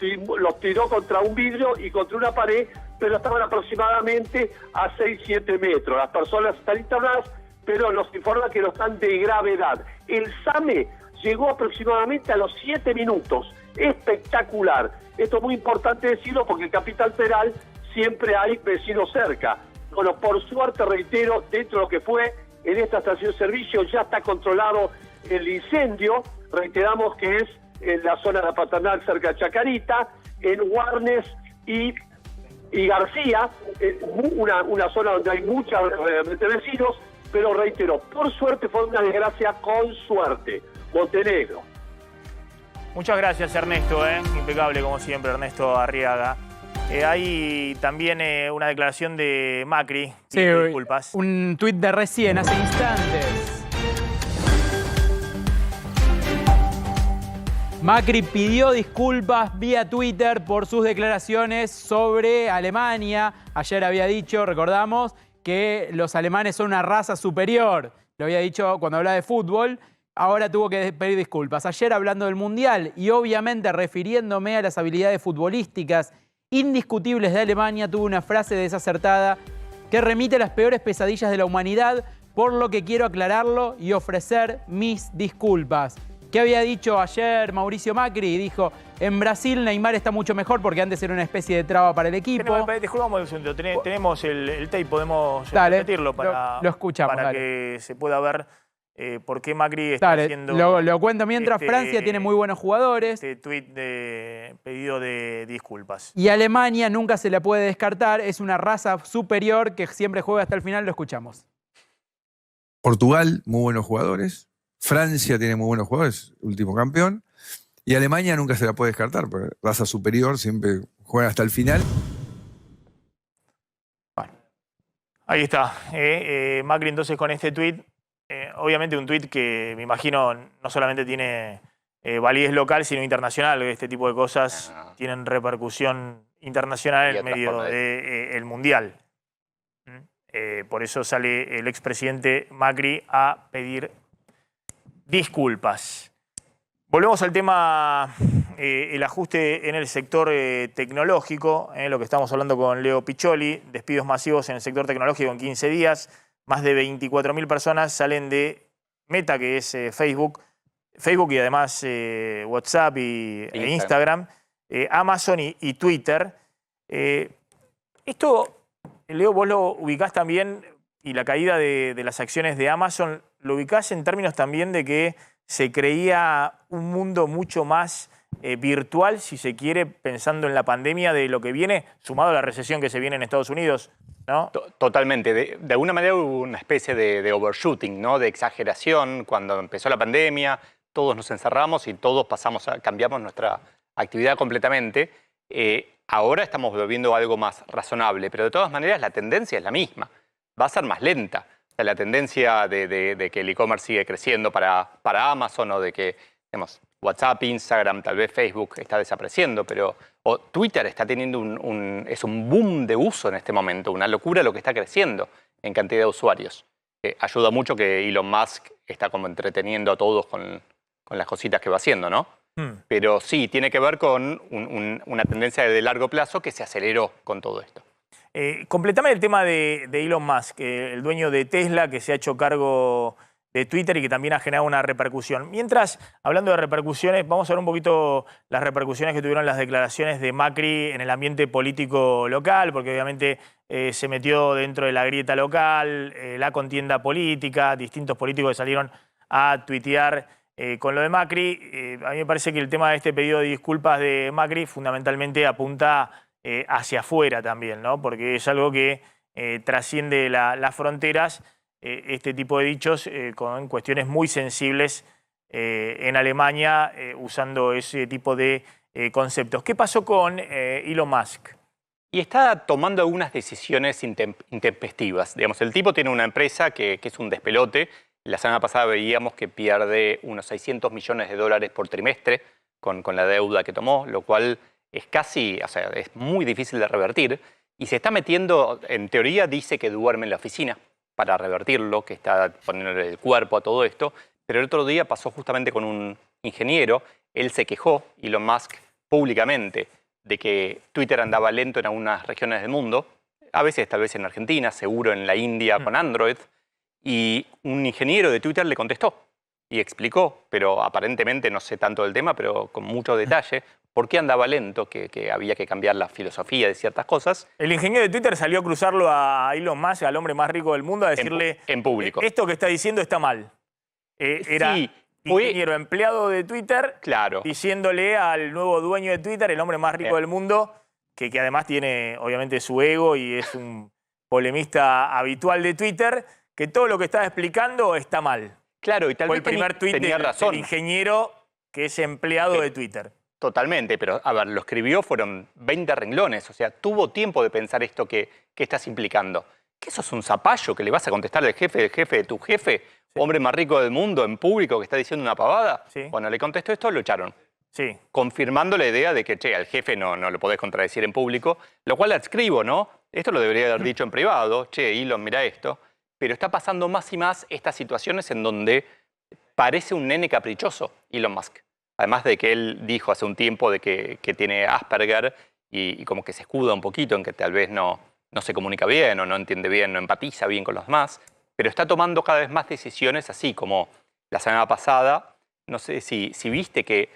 tiró contra un vidrio y contra una pared, pero estaban aproximadamente a 6-7 metros. Las personas están internadas, pero nos informan que no están de gravedad. El SAME llegó aproximadamente a los 7 minutos. Espectacular. Esto es muy importante decirlo porque en Capital Federal siempre hay vecinos cerca. Bueno, por suerte, reitero, dentro de lo que fue en esta estación de servicio ya está controlado el incendio. Reiteramos que es en la zona de la Paternal, cerca de Chacarita, en Warnes y García, una zona donde hay muchos vecinos, pero reitero, por suerte fue una desgracia con suerte. Montenegro. Muchas gracias, Ernesto, impecable como siempre, Ernesto Arriaga. Hay también una declaración de Macri. Sí, disculpas. Un tuit de recién, hace instantes. Macri pidió disculpas vía Twitter por sus declaraciones sobre Alemania. Ayer había dicho, recordamos, que los alemanes son una raza superior. Lo había dicho cuando hablaba de fútbol. Ahora tuvo que pedir disculpas. Ayer hablando del Mundial y obviamente refiriéndome a las habilidades futbolísticas indiscutibles de Alemania, tuvo una frase desacertada que remite a las peores pesadillas de la humanidad, por lo que quiero aclararlo y ofrecer mis disculpas. ¿Qué había dicho ayer Mauricio Macri? Dijo, en Brasil Neymar está mucho mejor porque antes era una especie de traba para el equipo. Disculpamos, tenemos el tape, podemos repetirlo para, lo escuchamos, para que se pueda ver por qué Macri está haciendo... Lo cuento mientras. Francia tiene muy buenos jugadores. Este tuit de pedido de disculpas. Y Alemania nunca se la puede descartar, es una raza superior que siempre juega hasta el final, lo escuchamos. Portugal, muy buenos jugadores. Francia tiene muy buenos jugadores, último campeón. Y Alemania nunca se la puede descartar, porque raza superior, siempre juega hasta el final. Ahí está. Macri entonces con este tuit, obviamente un tuit que me imagino no solamente tiene validez local, sino internacional. Este tipo de cosas tienen repercusión internacional en medio del Mundial. Por eso sale el expresidente Macri a pedir disculpas. Volvemos al tema, el ajuste en el sector tecnológico, lo que estamos hablando con Leo Piccioli, despidos masivos en el sector tecnológico en 15 días, más de 24.000 personas salen de Meta, que es Facebook y además WhatsApp e Instagram, Amazon y Twitter. Esto, Leo, vos lo ubicás también, y la caída de las acciones de Amazon, lo ubicás en términos también de que se creía un mundo mucho más virtual, si se quiere, pensando en la pandemia de lo que viene, sumado a la recesión que se viene en Estados Unidos, ¿no? Totalmente. De alguna manera hubo una especie de overshooting, ¿no? De exageración. Cuando empezó la pandemia, todos nos encerramos y todos cambiamos nuestra actividad completamente. Ahora estamos volviendo a algo más razonable, pero de todas maneras la tendencia es la misma. Va a ser más lenta. La tendencia de que el e-commerce sigue creciendo para Amazon, o de que, digamos, WhatsApp, Instagram, tal vez Facebook está desapareciendo, pero Twitter está teniendo es un boom de uso en este momento, una locura lo que está creciendo en cantidad de usuarios. Ayuda mucho que Elon Musk está como entreteniendo a todos con las cositas que va haciendo, ¿no? Pero sí, tiene que ver con una tendencia de largo plazo que se aceleró con todo esto. Completame el tema de Elon Musk, el dueño de Tesla, que se ha hecho cargo de Twitter y que también ha generado una repercusión. Mientras, hablando de repercusiones, vamos a ver un poquito las repercusiones que tuvieron las declaraciones de Macri en el ambiente político local, porque obviamente se metió dentro de la grieta local, la contienda política, distintos políticos que salieron a tuitear con lo de Macri. A mí me parece que el tema de este pedido de disculpas de Macri fundamentalmente apunta hacia afuera también, ¿no? Porque es algo que trasciende las fronteras, este tipo de dichos con cuestiones muy sensibles en Alemania, usando ese tipo de conceptos. ¿Qué pasó con Elon Musk? Y está tomando algunas decisiones intempestivas. Digamos, el tipo tiene una empresa que es un despelote. La semana pasada veíamos que pierde unos 600 millones de dólares por trimestre con la deuda que tomó, lo cual es casi, o sea, es muy difícil de revertir. Y se está metiendo, en teoría dice que duerme en la oficina para revertirlo, que está poniéndole el cuerpo a todo esto. Pero el otro día pasó justamente con un ingeniero. Él se quejó, Elon Musk, públicamente, de que Twitter andaba lento en algunas regiones del mundo. A veces, tal vez en Argentina, seguro en la India con Android. Y un ingeniero de Twitter le contestó y explicó, pero aparentemente no sé tanto del tema, pero con mucho detalle, por qué andaba lento, que había que cambiar la filosofía de ciertas cosas. El ingeniero de Twitter salió a cruzarlo a Elon Musk, al hombre más rico del mundo, a decirle en público, esto que está diciendo está mal. Era sí, ingeniero empleado de Twitter, claro, diciéndole al nuevo dueño de Twitter, el hombre más rico del mundo, que además tiene obviamente su ego y es un polemista habitual de Twitter, que todo lo que estaba explicando está mal. Claro, y tal vez fue el primer tuit del ingeniero que es empleado de Twitter. Totalmente, pero a ver, lo escribió, fueron 20 renglones, o sea, tuvo tiempo de pensar esto que estás implicando. ¿Que sos un zapallo que le vas a contestar al jefe de tu jefe, hombre más rico del mundo, en público, que está diciendo una pavada? Cuando le contestó esto, lo echaron. Sí. Confirmando la idea de que, che, al jefe no lo podés contradecir en público, lo cual adscribo, ¿no? Esto lo debería haber dicho en privado, che, Elon, mira esto. Pero está pasando más y más estas situaciones en donde parece un nene caprichoso, Elon Musk. Además de que él dijo hace un tiempo de que tiene Asperger y como que se escuda un poquito en que tal vez no se comunica bien o no entiende bien, no empatiza bien con los demás. Pero está tomando cada vez más decisiones así, como la semana pasada, no sé si viste que...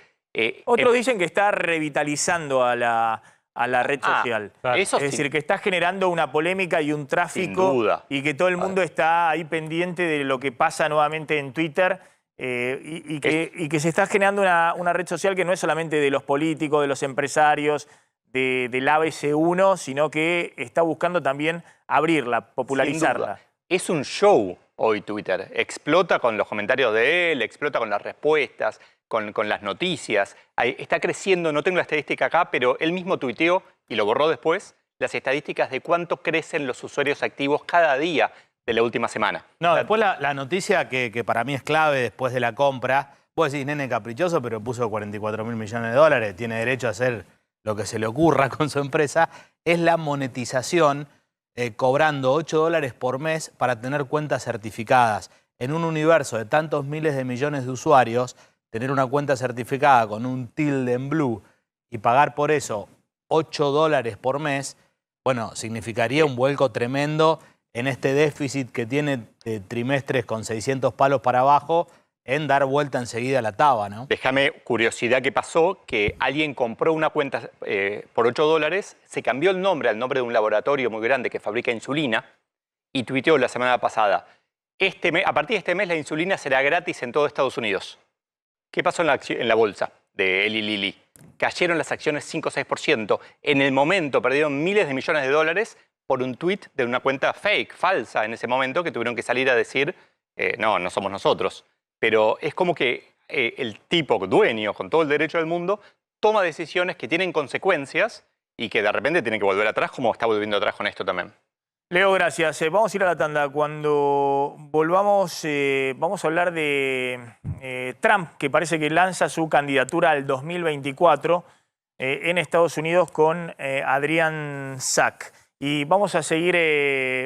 Otros dicen que está revitalizando a la red social. Claro. Eso es decir, que está generando una polémica y un tráfico. Sin duda. Y que todo el mundo está ahí pendiente de lo que pasa nuevamente en Twitter y que se está generando una red social que no es solamente de los políticos, de los empresarios, del ABC1, sino que está buscando también abrirla, popularizarla. Es un show. hoy Twitter. Explota con los comentarios de él, explota con las respuestas, con las noticias. Está creciendo, no tengo la estadística acá, pero él mismo tuiteó, y lo borró después, las estadísticas de cuánto crecen los usuarios activos cada día de la última semana. No, después la noticia que para mí es clave después de la compra, vos decís, nene caprichoso, pero puso 44.000 millones de dólares, tiene derecho a hacer lo que se le ocurra con su empresa, es la monetización cobrando $8 por mes para tener cuentas certificadas. En un universo de tantos miles de millones de usuarios, tener una cuenta certificada con un tilde en blue y pagar por eso $8 por mes, bueno, significaría un vuelco tremendo en este déficit que tiene trimestres con 600 palos para abajo, en dar vuelta enseguida a la taba, ¿no? Déjame curiosidad que pasó, que alguien compró una cuenta por $8, se cambió el nombre al nombre de un laboratorio muy grande que fabrica insulina y tuiteó la semana pasada, a partir de este mes la insulina será gratis en todo Estados Unidos. ¿Qué pasó en la bolsa de Eli Lilly? Cayeron las acciones 5 o 6%. En el momento perdieron miles de millones de dólares por un tuit de una cuenta fake, falsa en ese momento, que tuvieron que salir a decir, no somos nosotros. Pero es como que el tipo dueño, con todo el derecho del mundo, toma decisiones que tienen consecuencias y que de repente tiene que volver atrás, como está volviendo atrás con esto también. Leo, gracias. Vamos a ir a la tanda. Cuando volvamos, vamos a hablar de Trump, que parece que lanza su candidatura al 2024 en Estados Unidos con Adrián Sack. Y vamos a seguir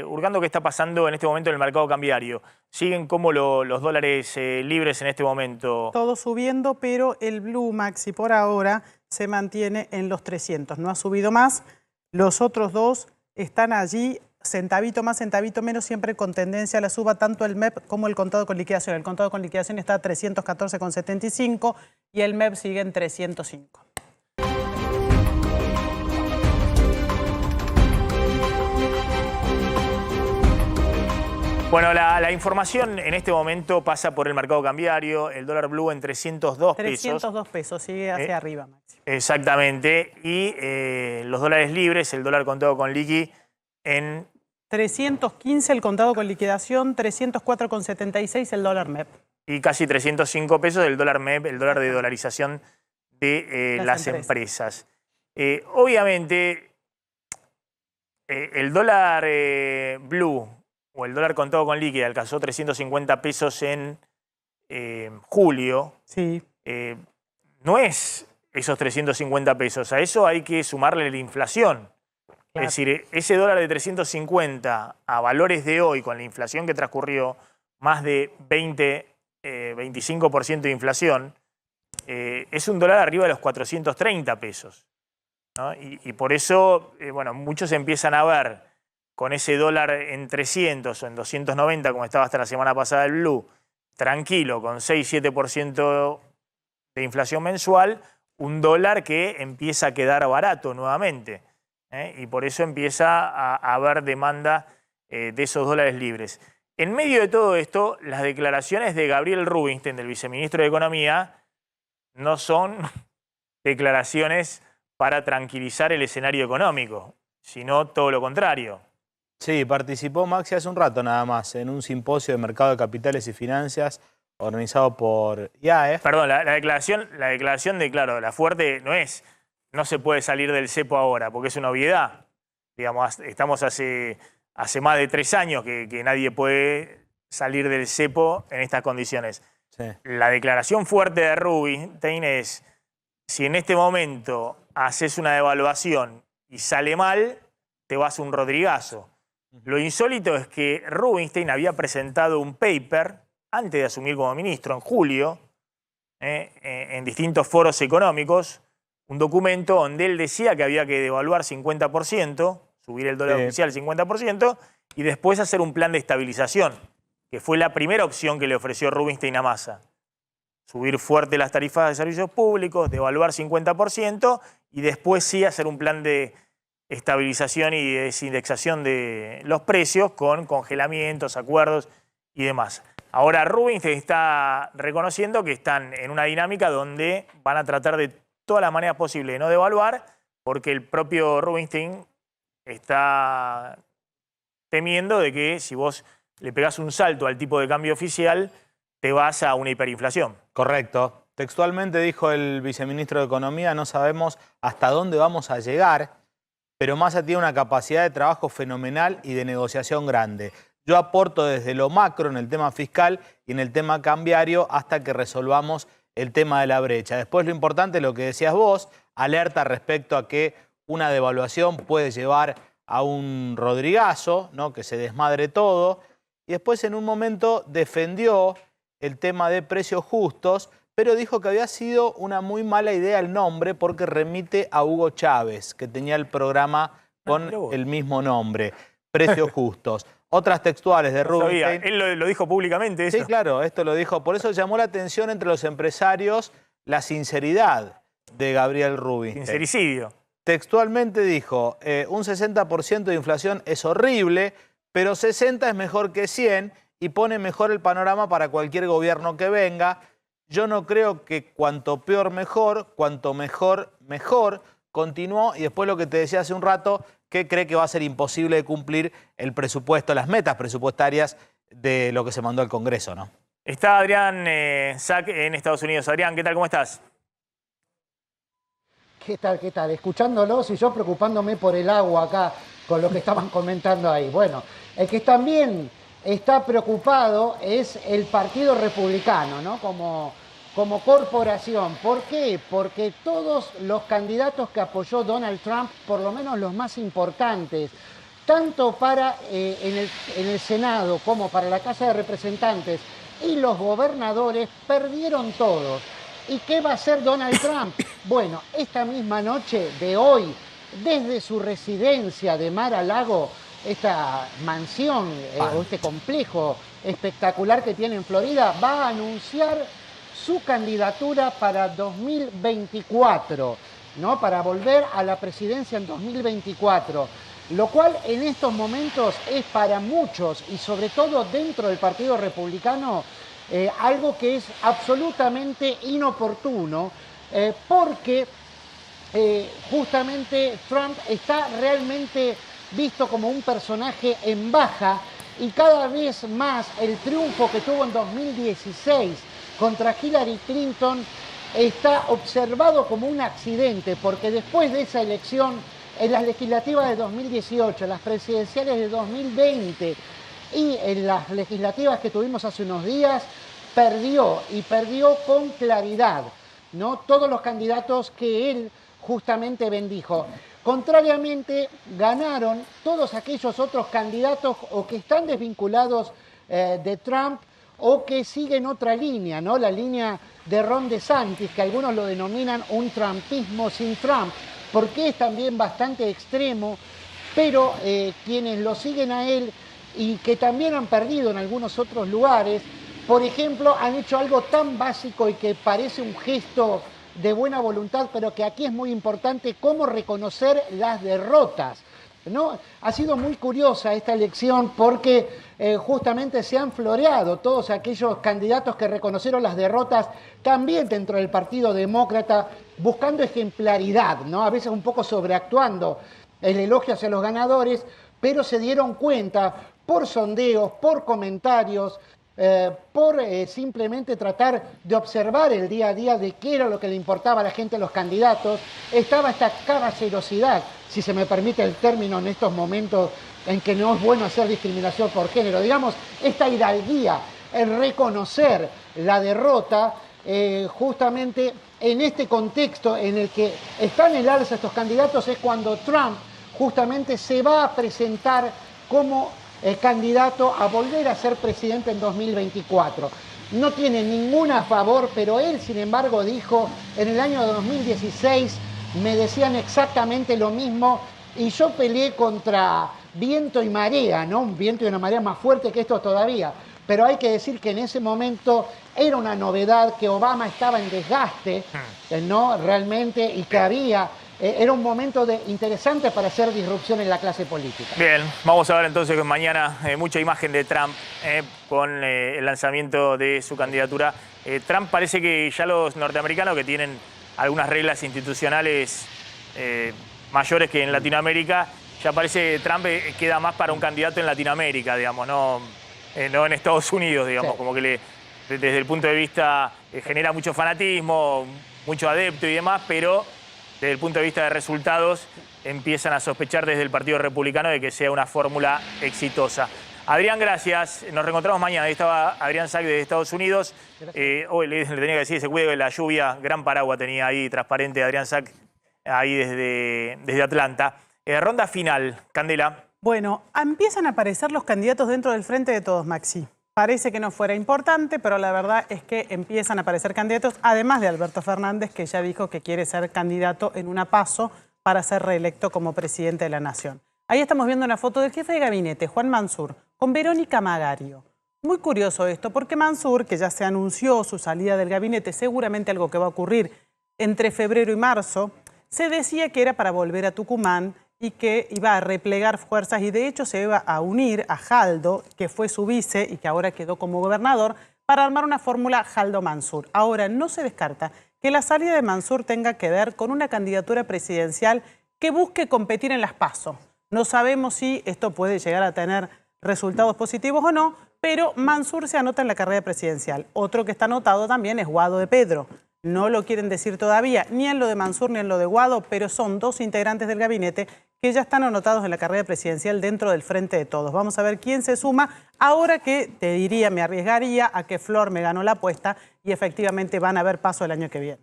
hurgando qué está pasando en este momento en el mercado cambiario. ¿Siguen como los dólares libres en este momento? Todo subiendo, pero el Blue Maxi por ahora se mantiene en los 300. No ha subido más. Los otros dos están allí, centavito más, centavito menos, siempre con tendencia a la suba, tanto el MEP como el contado con liquidación. El contado con liquidación está a 314,75 y el MEP sigue en 305. Bueno, la información en este momento pasa por el mercado cambiario, el dólar blue en 302 pesos. 302 pesos, sigue hacia arriba, Maxi. Exactamente. Y los dólares libres, el dólar contado con liqui en 315 el contado con liquidación, 304,76 el dólar MEP. Y casi 305 pesos el dólar MEP, el dólar de dolarización de las empresas. Obviamente, el dólar blue o el dólar contado con liqui alcanzó 350 pesos en julio. Sí. No es esos 350 pesos. A eso hay que sumarle la inflación. Claro. Es decir, ese dólar de 350 a valores de hoy, con la inflación que transcurrió, más de 25% de inflación, es un dólar arriba de los 430 pesos. ¿No? Y por eso, bueno, muchos empiezan a ver con ese dólar en 300 o en 290, como estaba hasta la semana pasada el blue, tranquilo, con 6-7% de inflación mensual, un dólar que empieza a quedar barato nuevamente. Y por eso empieza a haber demanda de esos dólares libres. En medio de todo esto, las declaraciones de Gabriel Rubinstein, del viceministro de Economía, no son declaraciones para tranquilizar el escenario económico, sino todo lo contrario. Sí, participó Maxi hace un rato nada más en un simposio de mercado de capitales y finanzas organizado por IAEF. Perdón, la declaración de, claro, la fuerte no es, no se puede salir del cepo ahora, porque es una obviedad. Digamos, estamos hace más de 3 años que nadie puede salir del cepo en estas condiciones. Sí. La declaración fuerte de Rubinstein es, si en este momento haces una devaluación y sale mal, te vas a un rodrigazo. Lo insólito es que Rubinstein había presentado un paper antes de asumir como ministro, en julio, en distintos foros económicos, un documento donde él decía que había que devaluar 50%, subir el dólar oficial 50%, y después hacer un plan de estabilización, que fue la primera opción que le ofreció Rubinstein a Massa. Subir fuerte las tarifas de servicios públicos, devaluar 50%, y después sí hacer un plan de estabilización y desindexación de los precios con congelamientos, acuerdos y demás. Ahora Rubinstein está reconociendo que están en una dinámica donde van a tratar de todas las maneras posibles de no devaluar, porque el propio Rubinstein está temiendo de que si vos le pegás un salto al tipo de cambio oficial, te vas a una hiperinflación. Correcto. Textualmente dijo el viceministro de Economía, no sabemos hasta dónde vamos a llegar, pero Massa tiene una capacidad de trabajo fenomenal y de negociación grande. Yo aporto desde lo macro en el tema fiscal y en el tema cambiario hasta que resolvamos el tema de la brecha. Después lo importante, lo que decías vos, alerta respecto a que una devaluación puede llevar a un Rodrigazo, ¿no? Que se desmadre todo. Y después en un momento defendió el tema de precios justos, pero dijo que había sido una muy mala idea el nombre porque remite a Hugo Chávez, que tenía el programa con el mismo nombre, Precios Justos. Otras textuales de Rubinstein. Él lo dijo públicamente eso. Sí, claro, esto lo dijo. Por eso llamó la atención entre los empresarios la sinceridad de Gabriel Rubinstein. Sincericidio. Textualmente dijo, un 60% de inflación es horrible, pero 60 es mejor que 100 y pone mejor el panorama para cualquier gobierno que venga. Yo no creo que cuanto peor mejor, cuanto mejor mejor. Continuó y después lo que te decía hace un rato, que cree que va a ser imposible de cumplir el presupuesto, las metas presupuestarias de lo que se mandó al Congreso, ¿no? Está Adrián Sack en Estados Unidos. Adrián, ¿qué tal? ¿Cómo estás? ¿Qué tal? ¿Qué tal? Escuchándolos y yo preocupándome por el agua acá con lo que estaban comentando ahí. Bueno, el que también está preocupado es el Partido Republicano, ¿no? Como corporación. ¿Por qué? Porque todos los candidatos que apoyó Donald Trump, por lo menos los más importantes, tanto para en el Senado como para la Casa de Representantes y los gobernadores, perdieron todos. ¿Y qué va a hacer Donald Trump? Bueno, esta misma noche de hoy, desde su residencia de Mar-a-Lago, esta mansión o este complejo espectacular que tiene en Florida, va a anunciar su candidatura para 2024, ¿no? Para volver a la presidencia en 2024, lo cual en estos momentos es para muchos y sobre todo dentro del Partido Republicano algo que es absolutamente inoportuno porque justamente Trump está realmente visto como un personaje en baja y cada vez más el triunfo que tuvo en 2016 contra Hillary Clinton está observado como un accidente, porque después de esa elección, en las legislativas de 2018, las presidenciales de 2020 y en las legislativas que tuvimos hace unos días, perdió y perdió con claridad, ¿no? Todos los candidatos que él justamente bendijo. Contrariamente, ganaron todos aquellos otros candidatos o que están desvinculados de Trump o que siguen otra línea, ¿no? La línea de Ron DeSantis, que algunos lo denominan un trumpismo sin Trump, porque es también bastante extremo, pero quienes lo siguen a él y que también han perdido en algunos otros lugares, por ejemplo, han hecho algo tan básico y que parece un gesto de buena voluntad, pero que aquí es muy importante, cómo reconocer las derrotas, ¿no? Ha sido muy curiosa esta elección porque justamente se han floreado todos aquellos candidatos que reconocieron las derrotas también dentro del Partido Demócrata, buscando ejemplaridad, ¿no? A veces un poco sobreactuando el elogio hacia los ganadores, pero se dieron cuenta por sondeos, por comentarios, por simplemente tratar de observar el día a día de qué era lo que le importaba a la gente a los candidatos. Estaba esta caballerosidad, si se me permite el término en estos momentos en que no es bueno hacer discriminación por género, digamos, esta hidalguía, el reconocer la derrota, justamente en este contexto en el que están en el alza estos candidatos, es cuando Trump justamente se va a presentar como candidato a volver a ser presidente en 2024. No tiene ninguna a favor, pero él, sin embargo, dijo en el año 2016, me decían exactamente lo mismo y yo peleé contra viento y marea, ¿no? Un viento y una marea más fuerte que esto todavía. Pero hay que decir que en ese momento era una novedad, que Obama estaba en desgaste, ¿no? Realmente, y que había... Era un momento interesante para hacer disrupción en la clase política. Bien, vamos a ver entonces que mañana mucha imagen de Trump con el lanzamiento de su candidatura. Trump parece que ya los norteamericanos, que tienen algunas reglas institucionales mayores que en Latinoamérica, ya parece que Trump queda más para un candidato en Latinoamérica, digamos, ¿no? no en Estados Unidos, digamos, como que desde el punto de vista genera mucho fanatismo, mucho adepto y demás, pero desde el punto de vista de resultados empiezan a sospechar desde el Partido Republicano de que sea una fórmula exitosa. Adrián, gracias. Nos reencontramos mañana. Ahí estaba Adrián Sack desde Estados Unidos. Hoy le tenía que decir, se cuide de la lluvia. Gran paraguas tenía ahí, transparente, Adrián Sack, ahí desde Atlanta. Ronda final, Candela. Bueno, empiezan a aparecer los candidatos dentro del Frente de Todos, Maxi. Parece que no fuera importante, pero la verdad es que empiezan a aparecer candidatos, además de Alberto Fernández, que ya dijo que quiere ser candidato en una PASO para ser reelecto como presidente de la Nación. Ahí estamos viendo una foto del jefe de gabinete, Juan Mansur, con Verónica Magario. Muy curioso esto, porque Mansur, que ya se anunció su salida del gabinete, seguramente algo que va a ocurrir entre febrero y marzo, se decía que era para volver a Tucumán y que iba a replegar fuerzas y de hecho se iba a unir a Jaldo, que fue su vice y que ahora quedó como gobernador, para armar una fórmula Jaldo-Mansur. Ahora, no se descarta que la salida de Mansur tenga que ver con una candidatura presidencial que busque competir en las PASO. No sabemos si esto puede llegar a tener resultados positivos o no, pero Mansur se anota en la carrera presidencial. Otro que está anotado también es Guado de Pedro. No lo quieren decir todavía, ni en lo de Mansur ni en lo de Guado, pero son dos integrantes del gabinete que ya están anotados en la carrera presidencial dentro del Frente de Todos. Vamos a ver quién se suma, ahora que te diría, me arriesgaría a que Flor me ganó la apuesta y efectivamente van a haber paso el año que viene.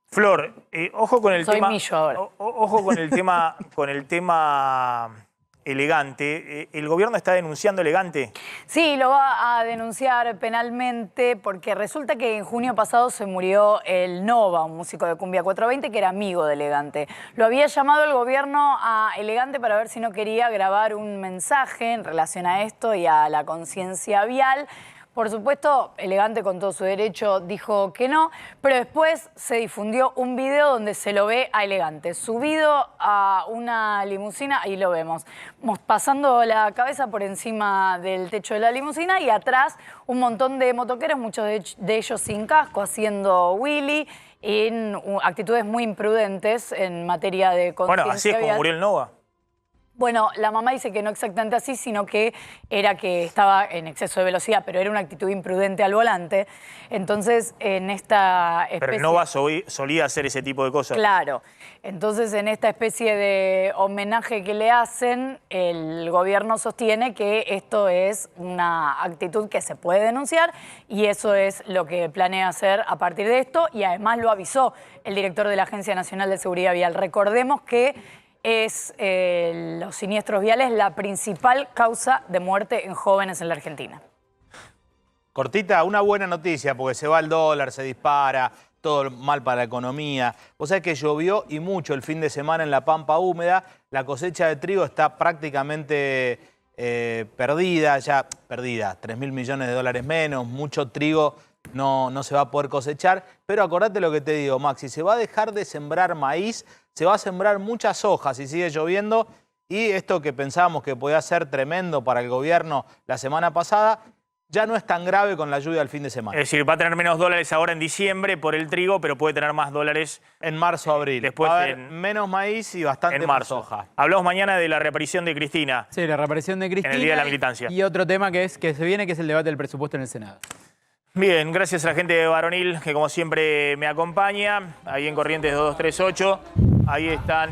Flor, ojo con el Soy tema. Millo ahora. Ojo con el tema Elegante. ¿El gobierno está denunciando Elegante? Sí, lo va a denunciar penalmente porque resulta que en junio pasado se murió el Nova, un músico de Cumbia 420 que era amigo de Elegante. Lo había llamado el gobierno a Elegante para ver si no quería grabar un mensaje en relación a esto y a la conciencia vial. Por supuesto, Elegante con todo su derecho dijo que no, pero después se difundió un video donde se lo ve a Elegante subido a una limusina, ahí lo vemos, pasando la cabeza por encima del techo de la limusina y atrás un montón de motoqueros, muchos de ellos sin casco, haciendo wheelie, en actitudes muy imprudentes en materia de conciencia. Bueno, así es como murió el Nova. Bueno, la mamá dice que no exactamente así, sino que era que estaba en exceso de velocidad, pero era una actitud imprudente al volante. Entonces, en esta especie... Pero el Nova solía hacer ese tipo de cosas. Claro. Entonces, en esta especie de homenaje que le hacen, el gobierno sostiene que esto es una actitud que se puede denunciar y eso es lo que planea hacer a partir de esto. Y además lo avisó el director de la Agencia Nacional de Seguridad Vial. Recordemos que es los siniestros viales la principal causa de muerte en jóvenes en la Argentina. Cortita, una buena noticia, porque se va el dólar, se dispara, todo mal para la economía. Vos sabés que llovió y mucho el fin de semana en la Pampa húmeda. La cosecha de trigo está prácticamente perdida, 3.000 millones de dólares menos, mucho trigo no se va a poder cosechar. Pero acordate lo que te digo, Maxi, se va a dejar de sembrar maíz, se va a sembrar muchas hojas si sigue lloviendo y esto que pensábamos que podía ser tremendo para el gobierno la semana pasada, ya no es tan grave con la lluvia del fin de semana. Es decir, va a tener menos dólares ahora en diciembre por el trigo, pero puede tener más dólares en marzo, abril. Después va a haber menos maíz y bastante más soja. Hablamos mañana de la reaparición de Cristina. Sí, la reaparición de Cristina. En el Día de la Militancia. Y otro tema que se viene, que es el debate del presupuesto en el Senado. Bien, gracias a la gente de Varonil, que como siempre me acompaña, ahí en Corrientes 2238. Ahí están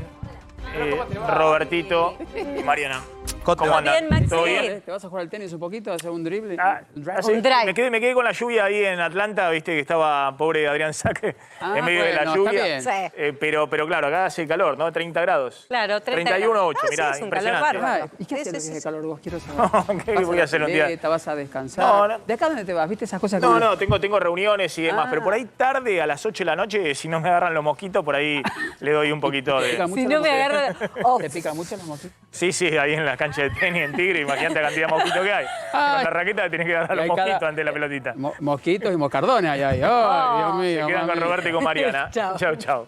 Robertito y Mariana. ¿Cómo andan? Maxi? ¿Todo bien? ¿Te vas a jugar al tenis un poquito? ¿Hacer un drible? Un drive. Me quedé con la lluvia ahí en Atlanta, viste que estaba pobre Adrián Sack en medio de la lluvia. Está bien. Pero claro, acá hace calor, ¿no? 30 grados. Claro, 31,8, mirá, sí, impresionante. ¿Y qué haces de calor vos? Quiero saber. ¿Qué voy a hacer un día? ¿Vas a descansar? No. ¿De acá dónde te vas? ¿Viste esas cosas? No, tengo reuniones y demás, pero por ahí tarde, a las 8 de la noche, si no me agarran los mosquitos, por ahí le doy un poquito de... Si no me agarran... ¿Te pica mucho los mosquitos? Sí, ahí en la cancha de tenis en Tigre, imagínate la cantidad de mosquitos que hay. Con la raqueta tenés que agarrar los mosquitos antes de la pelotita. Mosquitos y moscardones hay ahí. Dios mío. Se quedan con Roberto y con Mariana. Chao. Chau.